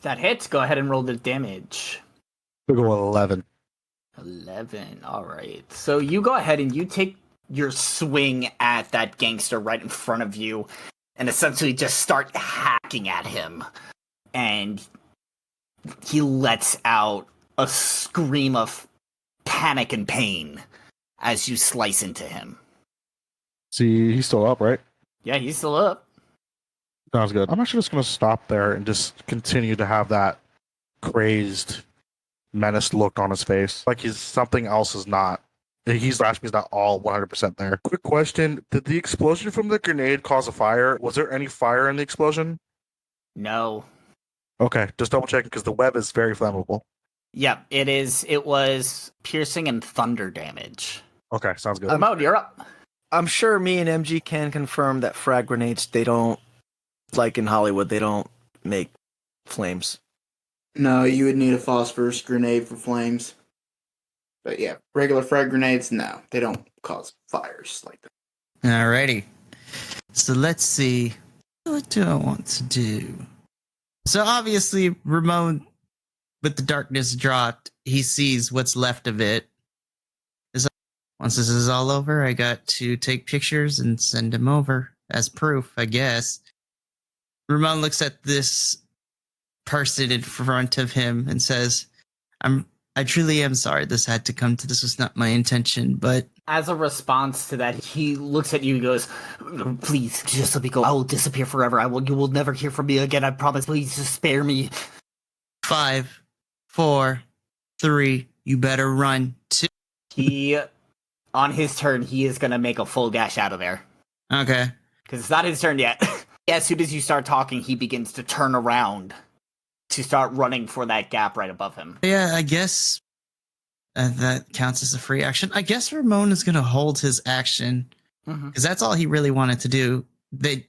That hits. Go ahead and roll the damage. We'll go 11. 11. All right. So you go ahead and you take your swing at that gangster right in front of you and essentially just start hacking at him. And he lets out a scream of panic and pain as you slice into him. See, he's still up, right? Yeah, he's still up. Sounds good. I'm actually just going to stop there and just continue to have that crazed, menaced look on his face. Like he's something else is not. He's not all 100% there. Quick question. Did the explosion from the grenade cause a fire? Was there any fire in the explosion? No. Okay, just double checking because the web is very flammable. Yep, it is. It was piercing and thunder damage. Okay, sounds good. Ramon, you're up. I'm sure me and MG can confirm that frag grenades, they don't, like in Hollywood, they don't make flames. No, you would need a phosphorus grenade for flames. But yeah, regular frag grenades, no, they don't cause fires like that. Alrighty. So let's see. What do I want to do? So obviously, Ramon, with the darkness dropped, he sees what's left of it. Once this is all over, I got to take pictures and send them over as proof, I guess. Ramon looks at this person in front of him and says, I truly am sorry this had to come to this. Was not my intention, but As a response to that, he looks at you and goes, "Please, just let me go. I will disappear forever. You will never hear from me again. I promise. Please, just spare me." 5, 4, 3, you better run. 2. He, on his turn, he is going to make a full dash out of there. Okay. Because it's not his turn yet. As soon as you start talking, he begins to turn around to start running for that gap right above him. Yeah, I guess that counts as a free action. I guess Ramon is going to hold his action because that's all he really wanted to do. The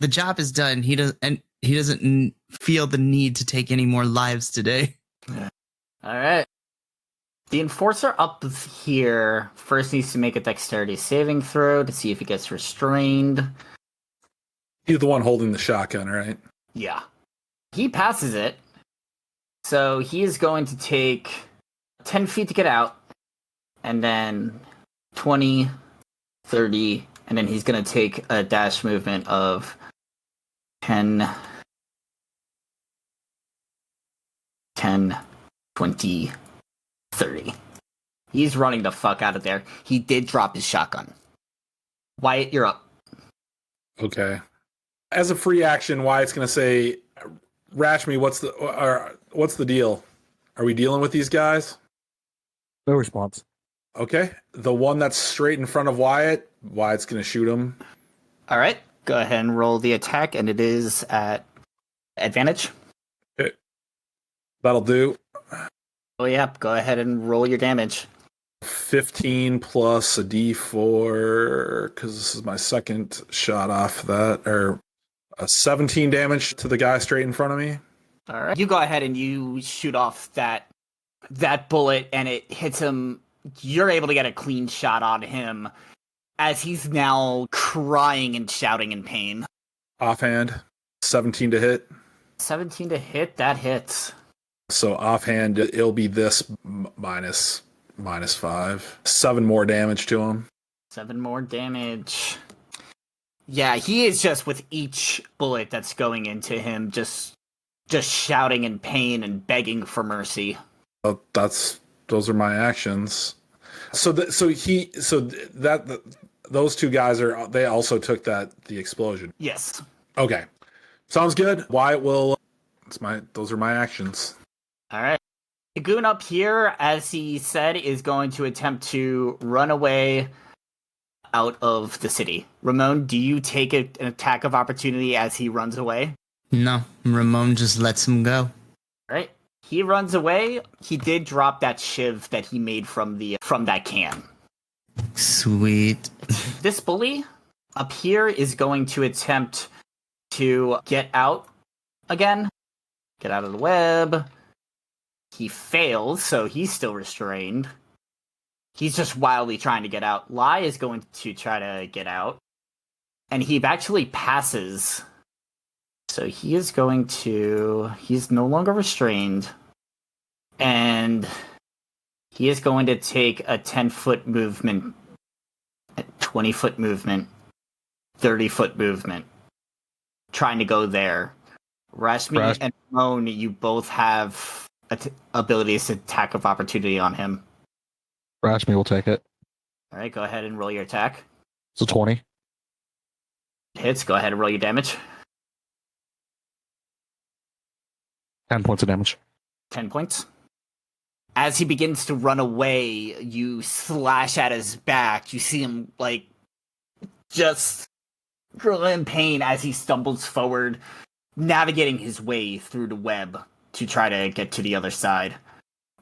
job is done. He doesn't feel the need to take any more lives today. All right. The enforcer up here first needs to make a dexterity saving throw to see if he gets restrained. He's the one holding the shotgun, right? Yeah. He passes it. So he is going to take 10 feet to get out, and then 20, 30, and then he's going to take a dash movement of 10, 20, 30. He's running the fuck out of there. He did drop his shotgun. Wyatt, you're up. Okay. As a free action, Wyatt's going to say, Rashmi, what's the deal? Are we dealing with these guys? No response. Okay. The one that's straight in front of Wyatt's going to shoot him. All right. Go ahead and roll the attack, and it is at advantage. Okay. That'll do. Oh, yeah. Go ahead and roll your damage. 15 plus a d4, because this is my second shot off that, or a 17 damage to the guy straight in front of me. All right. You go ahead and you shoot off that bullet, and it hits him. You're able to get a clean shot on him as he's now crying and shouting in pain. Offhand, 17 to hit. 17 to hit, that hits. So offhand, it'll be this minus 5. 7 more damage to him. 7 more damage. Yeah, he is just with each bullet that's going into him, just shouting in pain and begging for mercy. Those are my actions. Those two guys they also took the explosion. Yes. Okay, sounds good. Wyatt will. Those are my actions. All right. The goon up here, as he said, is going to attempt to run away out of the city. Ramon, do you take an attack of opportunity as he runs away? No, Ramon just lets him go. All right. He runs away. He did drop that shiv that he made from that can. Sweet. This bully up here is going to attempt to get out again. Get out of the web. He fails, so he's still restrained. He's just wildly trying to get out. Lai is going to try to get out. And he actually passes. So he is going to... He's no longer restrained. And he is going to take a 10-foot movement, a 20-foot movement, 30-foot movement, trying to go there. Rashmi and Ramon, you both have abilities to attack of opportunity on him. Rashmi will take it. All right, go ahead and roll your attack. It's a 20. Hits. Go ahead and roll your damage. 10 points of damage. 10 points. As he begins to run away, you slash at his back. You see him, like, just in pain as he stumbles forward, navigating his way through the web to try to get to the other side.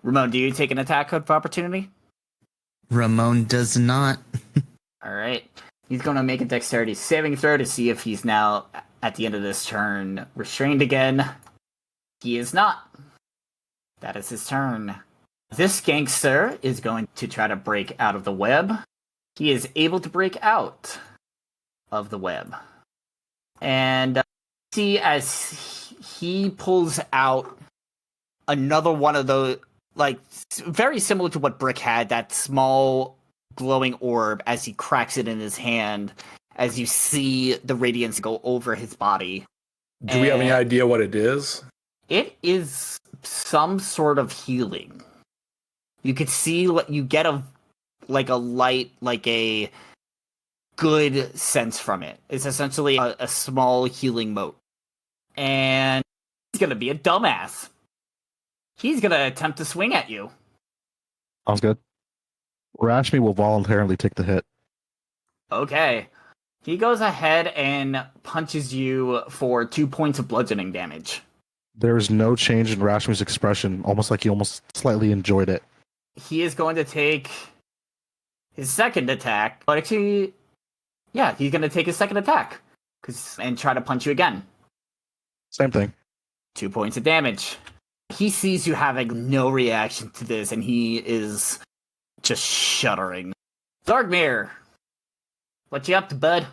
Ramon, do you take an attack of opportunity? Ramon does not. All right. He's going to make a dexterity saving throw to see if he's now, at the end of this turn, restrained again. He is not. That is his turn. This gangster is going to try to break out of the web. He is able to break out of the web. And see as he pulls out another one of those, like, very similar to what Brick had, that small glowing orb as he cracks it in his hand, as you see the radiance go over his body. Do we have any idea what it is? It is some sort of healing. You could see what you get a light, like a good sense from it. It's essentially a small healing mote. And he's gonna be a dumbass. He's gonna attempt to swing at you. Sounds good. Rashmi will voluntarily take the hit. Okay. He goes ahead and punches you for 2 points of bludgeoning damage. There's no change in Rashmi's expression, almost like he almost slightly enjoyed it. He is going to take his second attack, but actually, yeah, he's going to take his second attack and try to punch you again. Same thing. 2 points of damage. He sees you having no reaction to this, and he is just shuddering. Zargmir, what you up to, bud?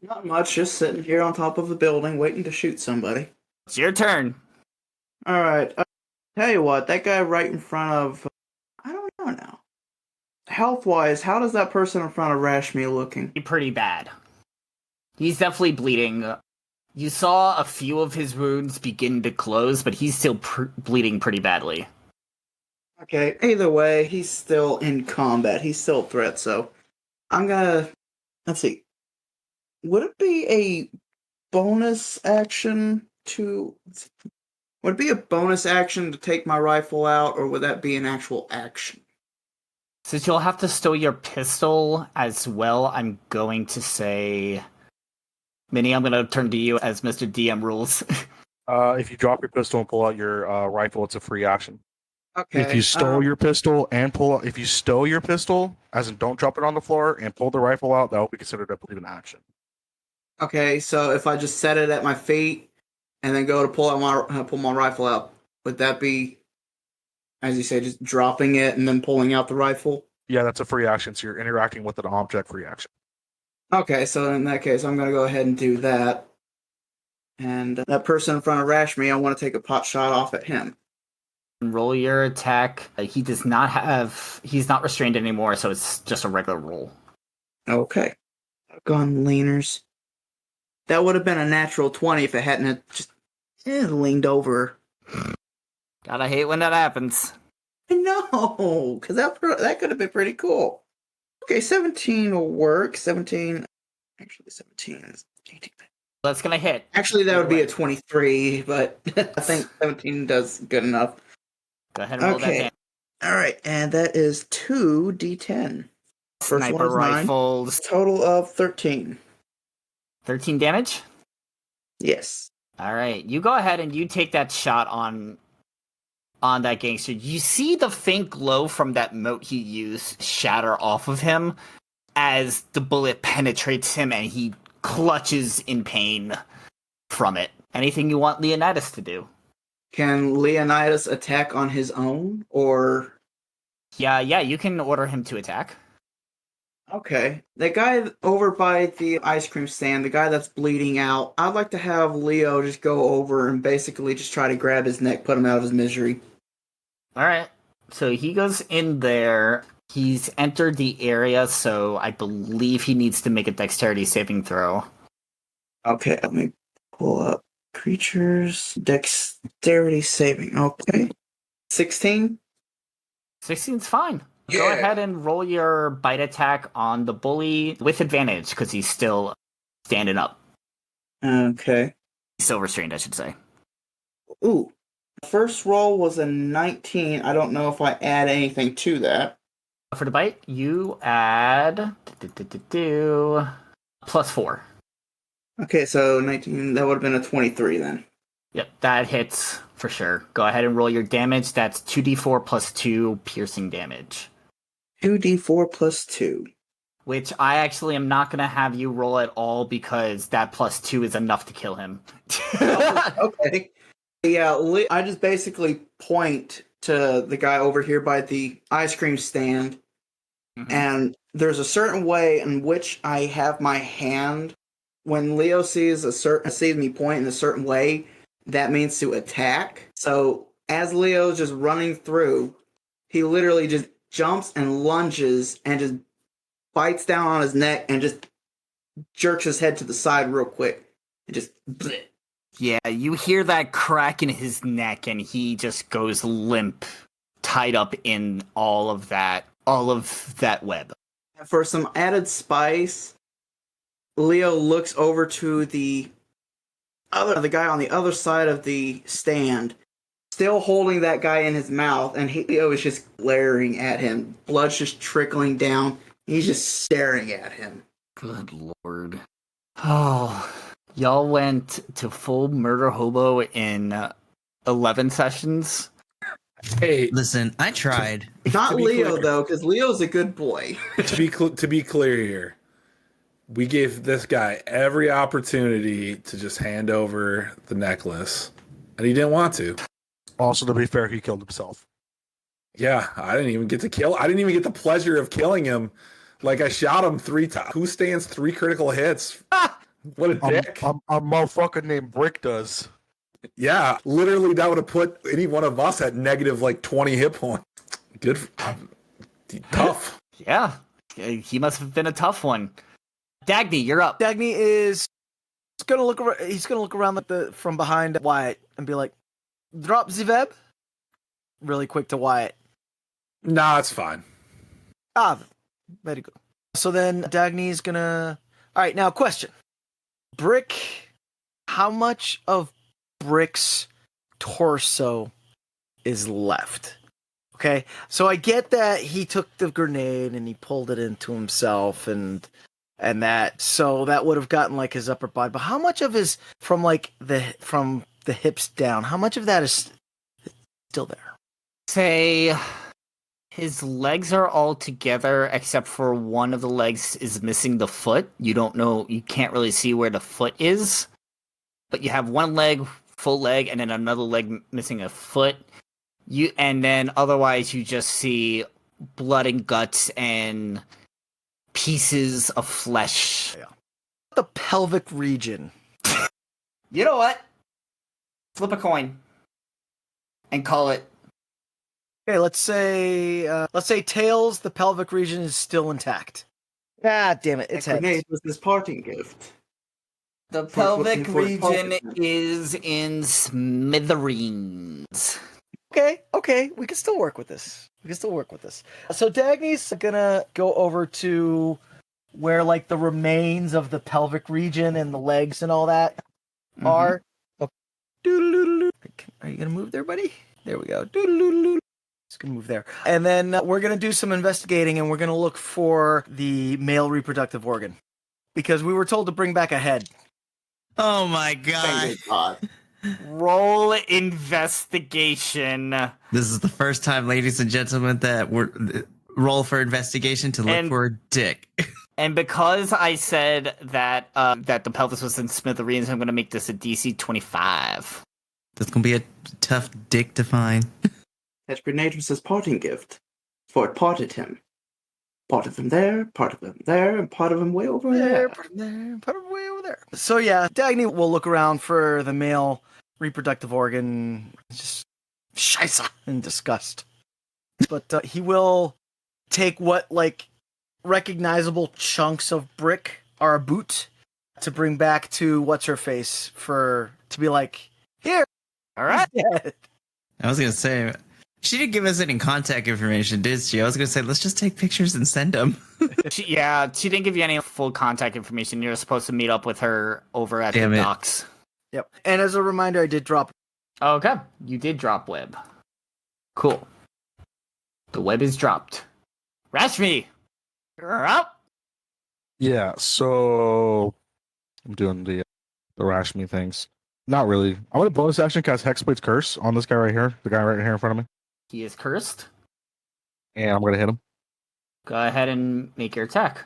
Not much, just sitting here on top of a building waiting to shoot somebody. It's your turn. Alright, tell you what, that guy right in front of... I don't know now. Health-wise, how does that person in front of Rashmi looking? Pretty bad. He's definitely bleeding. You saw a few of his wounds begin to close, but he's still bleeding pretty badly. Okay, either way, he's still in combat. He's still a threat, so... I'm gonna... Let's see. Would it be a bonus action to... Would it be a bonus action to take my rifle out, or would that be an actual action? Since you'll have to stow your pistol as well, I'm going to say... Minnie, I'm going to turn to you as Mr. DM rules. If you drop your pistol and pull out your rifle, it's a free action. Okay. If you stow your pistol and if you stow your pistol, as in don't drop it on the floor and pull the rifle out, that will be considered, I believe, an action. Okay, so if I just set it at my feet and then go to pull my rifle out, would that be, as you say, just dropping it and then pulling out the rifle? Yeah, that's a free action. So you're interacting with an object free action. Okay, so in that case, I'm going to go ahead and do that. And that person in front of Rashmi, I want to take a pot shot off at him. Roll your attack. He does not have... He's not restrained anymore, so it's just a regular roll. Okay. Gun leaners. That would have been a natural 20 if it hadn't just leaned over. Gotta hate when that happens. No, because that could have been pretty cool. Okay, 17 will work. 17 is 18. That's gonna hit. Actually, that would be a 23, but I think 17 does good enough. Go ahead and roll that damage. All right, and that is 2d10. First Sniper one is 9. rifles. Total of 13. 13 damage? Yes. All right, you go ahead and you take that shot on that gangster. You see the faint glow from that mote he used shatter off of him as the bullet penetrates him and he clutches in pain from it. Anything you want Leonidas to do? Can Leonidas attack on his own, or... Yeah, you can order him to attack. Okay. The guy over by the ice cream stand, the guy that's bleeding out, I'd like to have Leo just go over and basically just try to grab his neck, put him out of his misery. Alright, so he goes in there. He's entered the area, so I believe he needs to make a dexterity saving throw. Okay, let me pull up creatures. Dexterity saving. Okay. 16? 16's fine. Yeah. Go ahead and roll your bite attack on the bully with advantage, because he's still standing up. Okay. Silver strained, I should say. Ooh. First roll was a 19. I don't know if I add anything to that. For the bite, you add +4. Okay, so 19, that would have been a 23 then. Yep, that hits for sure. Go ahead and roll your damage. That's 2d4 plus 2 piercing damage. 2d4 plus 2. Which I actually am not going to have you roll at all because that plus 2 is enough to kill him. Okay. Yeah, I just basically point to the guy over here by the ice cream stand, and there's a certain way in which I have my hand. When Leo sees me point in a certain way, that means to attack. So as Leo's just running through, he literally just jumps and lunges and just bites down on his neck and just jerks his head to the side real quick. And just bleh. Yeah, you hear that crack in his neck and he just goes limp, tied up in all of that web. For some added spice, Leo looks over to the guy on the other side of the stand, still holding that guy in his mouth, and Leo is just glaring at him. Blood's just trickling down. He's just staring at him. Good lord. Oh, y'all went to full murder hobo in 11 sessions? Hey, Listen, I tried. Not to be Leo, clear. though, because Leo's a good boy. to be clear here, we gave this guy every opportunity to just hand over the necklace, and he didn't want to. Also, to be fair, he killed himself. Yeah, I didn't even get the pleasure of killing him. Like, I shot him 3 times. Who stands 3 critical hits? What a dick. A motherfucker named Brick does. Yeah, literally that would have put any one of us at negative like 20 hit points. Good. Tough. Yeah, he must have been a tough one. Dagny, you're up. Dagny is gonna look. He's gonna look around from behind Wyatt and be like, "Drop the web." Really quick to Wyatt. Nah, it's fine. Very good. So then Dagny's gonna. All right, now question. Brick, how much of Brick's torso is left? Okay, so I get that he took the grenade and he pulled it into himself and that, so that would have gotten like his upper body. But how much of his from the hips down? How much of that is still there? Say his legs are all together except for one of the legs is missing the foot. You don't know, you can't really see where the foot is, but you have one leg, full leg, and then another leg missing a foot. And then otherwise you just see blood and guts and pieces of flesh. Yeah. The pelvic region. You know what? Flip a coin and call it. Okay, let's say tails. The pelvic region is still intact. Ah, damn it! It's That heads. grenade was his parting gift. The What's pelvic for region pelvic? is in smithereens. Okay, we can still work with this. So Dagny's gonna go over to where like the remains of the pelvic region and the legs and all that are. Okay. Doodle-doodle-doo. Are you gonna move there, buddy? There we go. Doodle-doodle-doo. It's gonna move there, and then we're gonna do some investigating, and we're gonna look for the male reproductive organ because we were told to bring back a head. Oh my god. Thank God. Roll investigation. This is the first time, ladies and gentlemen, that we're roll for investigation to look And- for a dick. And because I said that that the pelvis was in smithereens, I'm going to make this a DC 25. That's gonna be a tough dick to find. That grenade was his parting gift. For it parted him. Part of him there, part of him there, and part of him way over there. Put him way over there. So yeah, Dagny will look around for the male reproductive organ, just scheisse in disgust. But he will take what like recognizable chunks of brick are a boot to bring back to what's her face to be like, here. All right. Yeah. I was gonna say, She didn't give us any contact information, did she? I was gonna say, let's just take pictures and send them. She didn't give you any full contact information. You're supposed to meet up with her over at Damn the it. docks. Yep. And as a reminder, I did drop. Okay, you did drop web. Cool. The web is dropped. Rashmi, you're up. Yeah, so I'm doing the Rashmi things. Not really. I'm gonna bonus action cast Hexblade's Curse on this guy right here, the guy right here in front of me, He is cursed. and I'm gonna hit him. Go ahead and make your attack.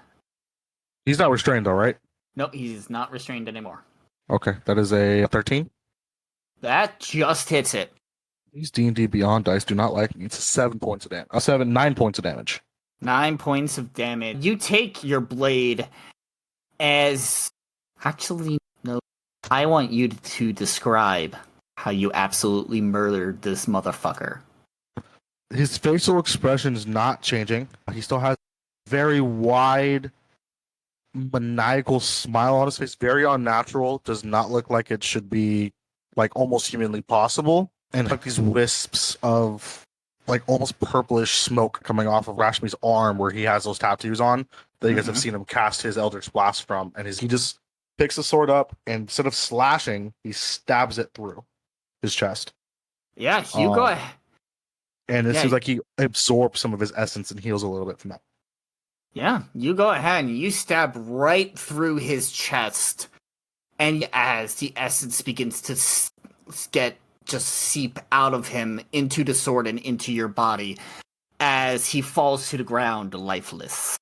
He's not restrained though, right? Nope, he's not restrained anymore. Okay, that is a 13. That just hits it. These D&D Beyond dice do not like me. It's 7 points of damage. 9 points of damage. 9 points of damage. You take your blade as... Actually, no. I want you to describe how you absolutely murdered this motherfucker. His facial expression is not changing. He still has a very wide, maniacal smile on his face. Very unnatural. Does not look like it should be like almost humanly possible. And like these wisps of like almost purplish smoke coming off of Rashmi's arm where he has those tattoos on that you guys have seen him cast his Eldritch Blast from. And he just picks the sword up and instead of slashing, he stabs it through his chest. Yeah, you go ahead. And it Yeah. seems like he absorbs some of his essence and heals a little bit from that. Yeah, you go ahead and you stab right through his chest. And as the essence begins to just seep out of him into the sword and into your body as he falls to the ground lifeless.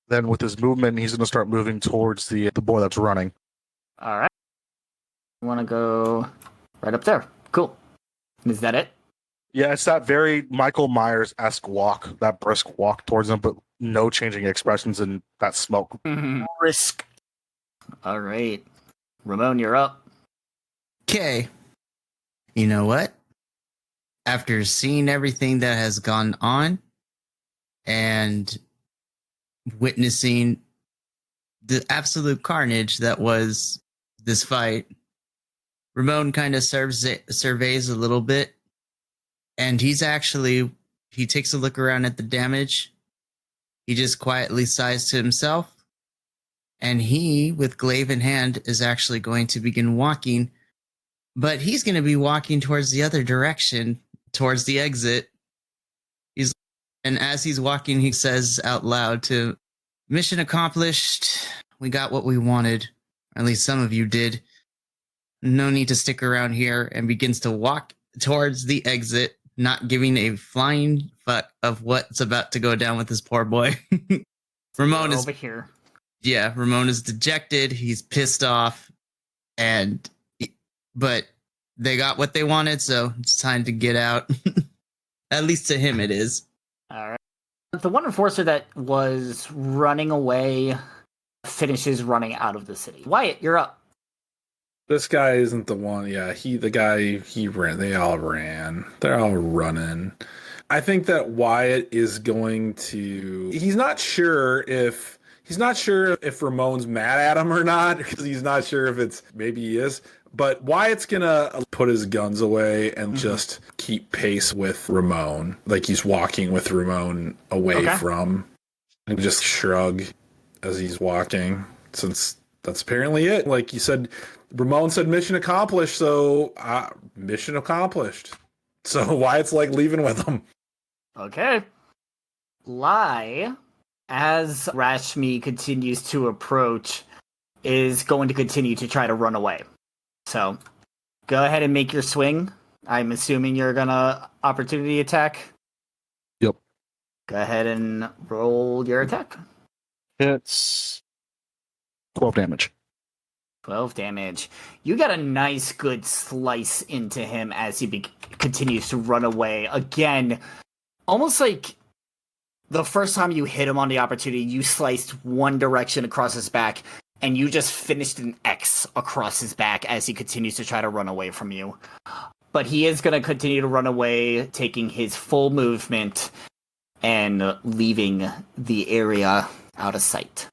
Then with his movement, he's going to start moving towards the boy that's running. All right. You want to go right up there. Cool. Is that it? Yeah, it's that very Michael Myers-esque walk, that brisk walk towards him, but no changing expressions in that smoke. Risk. All right. Ramon, you're up. Okay. You know what? After seeing everything that has gone on and witnessing the absolute carnage that was this fight, Ramon kind of surveys a little bit, and he takes a look around at the damage. He just quietly sighs to himself, and he, with glaive in hand, is actually going to begin walking. But he's going to be walking towards the other direction, towards the exit. And as he's walking, he says out loud to, "Mission accomplished. We got what we wanted. Or at least some of you did. No need to stick around here," and begins to walk towards the exit, not giving a flying fuck of what's about to go down with this poor boy. Ramon We're is over here. Yeah, Ramon is dejected. He's pissed off, but they got what they wanted, so it's time to get out. At least to him, it is. All right. The one enforcer that was running away finishes running out of the city. Wyatt, you're up. This guy isn't the one. Yeah, he ran. They all ran. They're all running. I think that Wyatt is going to. He's not sure if Ramon's mad at him or not, because he's not sure if it's. Maybe he is. But Wyatt's gonna put his guns away and just keep pace with Ramon. Like he's walking with Ramon away from. And just shrug as he's walking, since that's apparently it. Like you said, Ramon said mission accomplished, so mission accomplished. So Wyatt's like leaving with him. Okay. Lai, as Rashmi continues to approach, is going to continue to try to run away. So, go ahead and make your swing. I'm assuming you're gonna opportunity attack. Yep. Go ahead and roll your attack. It's 12 damage. 12 damage. You got a nice good slice into him as he continues to run away. Again, almost like the first time you hit him on the opportunity, you sliced one direction across his back, and you just finished an X across his back as he continues to try to run away from you. But he is going to continue to run away, taking his full movement and leaving the area out of sight.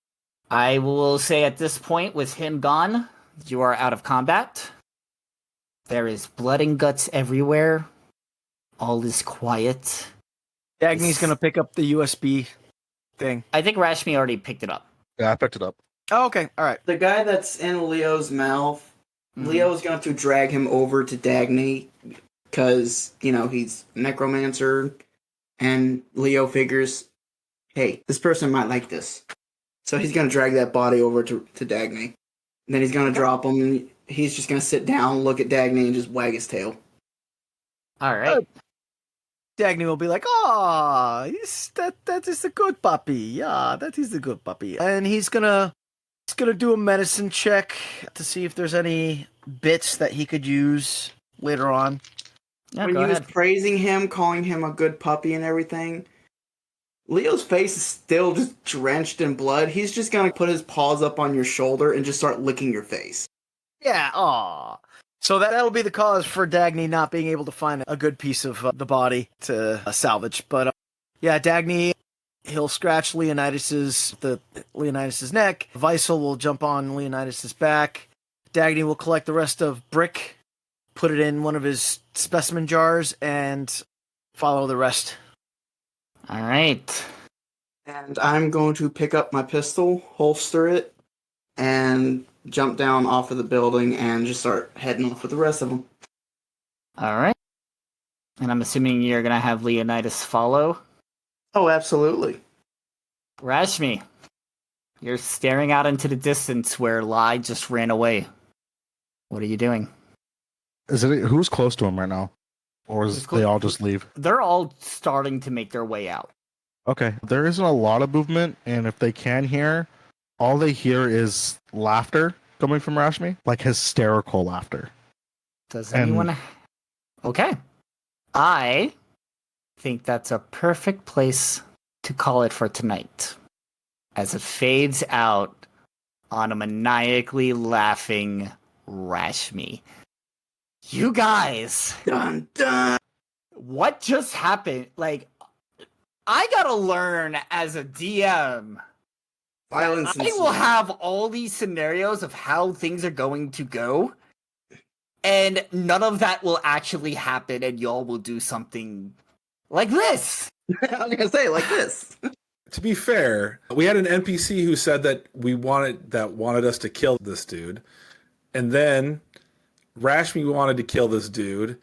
I will say at this point, with him gone, you are out of combat. There is blood and guts everywhere. all is quiet. Dagny's gonna pick up the USB thing. I think Rashmi already picked it up. Yeah, I picked it up. Oh, okay, all right. The guy that's in Leo's mouth, Mhm. Leo's going to drag him over to Dagny because, he's necromancer, and Leo figures, hey, this person might like this. So he's going to drag that body over to Dagny. And then he's going to drop him, and he's just going to sit down, look at Dagny, and just wag his tail. All right. Dagny will be like, "Oh, that is a good puppy. Yeah, that is a good puppy." And he's gonna do a medicine check to see if there's any bits that he could use later on. Yeah, When go he ahead. was praising him, calling him a good puppy and everything, Leo's face is still just drenched in blood. He's just going to put his paws up on your shoulder and just start licking your face. Yeah. Aw. So that'll be the cause for Dagny not being able to find a good piece of the body to salvage. But yeah, Dagny, he'll scratch Leonidas's neck. Weissel will jump on Leonidas's back. Dagny will collect the rest of Brick, put it in one of his specimen jars, and follow the rest. All right. And I'm going to pick up my pistol, holster it, and jump down off of the building and just start heading off with the rest of them. All right. And I'm assuming you're going to have Leonidas follow. Oh, absolutely. Rashmi, you're staring out into the distance where Lai just ran away. What are you doing? Who's close to him right now? Or Who's is close- they all just leave? They're all starting to make their way out. Okay. There isn't a lot of movement, and if they can hear, all they hear is laughter coming from Rashmi, like hysterical laughter. Does And- anyone... Okay. I think that's a perfect place to call it for tonight. As it fades out on a maniacally laughing Rashmi. You guys, Dun dun. what just happened? Like, I gotta learn as a DM. Violence. I will have all these scenarios of how things are going to go, and none of that will actually happen, and y'all will do something like this. I was gonna say like this. To be fair, we had an NPC who said that wanted us to kill this dude, and then Rashmi wanted to kill this dude,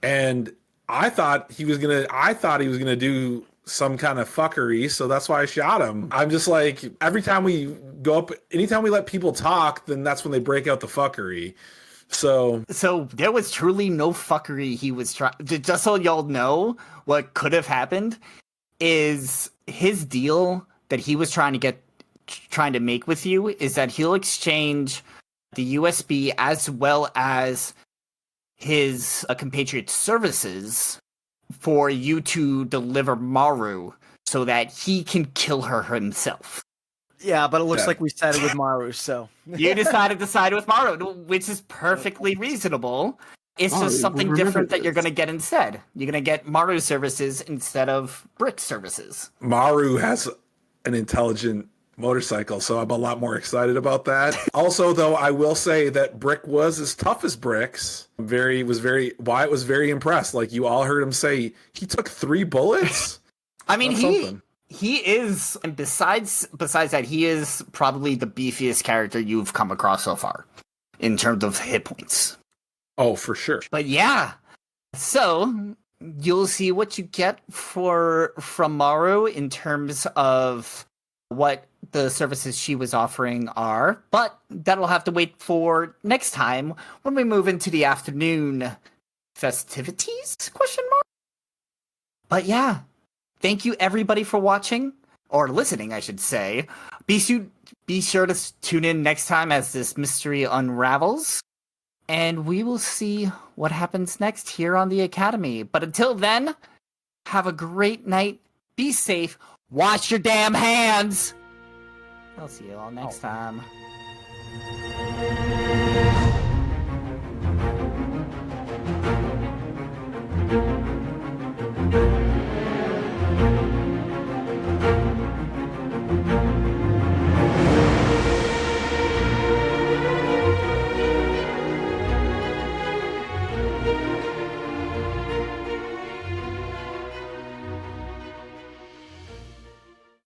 and I thought he was gonna do some kind of fuckery, so that's why I shot him. I'm just like, every time we go up, anytime we let people talk, then that's when they break out the fuckery. So there was truly no fuckery he was trying. Just so y'all know, what could have happened is his deal that he was trying to make with you is that he'll exchange the USB as well as his compatriot services for you to deliver Maru so that he can kill her himself. Yeah, but it looks Yeah. like we sided with Maru, so. You decided to side with Maru, which is perfectly reasonable. It's Oh, just something remember different that you're this. going to get instead. You're going to get Maru services instead of Brick services. Maru has an intelligent motorcycle, so I'm a lot more excited about that. Also, though, I will say that Brick was as tough as bricks. Wyatt was very impressed. Like, you all heard him say he took 3 bullets. I mean, That's something. he is, and besides that, he is probably the beefiest character you've come across so far in terms of hit points. Oh, for sure. But yeah, so you'll see what you get from Maru in terms of what the services she was offering are, but that'll have to wait for next time when we move into the afternoon festivities? ? But yeah, thank you everybody for watching, or listening, I should say. Be sure to tune in next time as this mystery unravels, and we will see what happens next here on the Academy. But until then, have a great night, be safe, wash your damn hands! I'll see you all next time.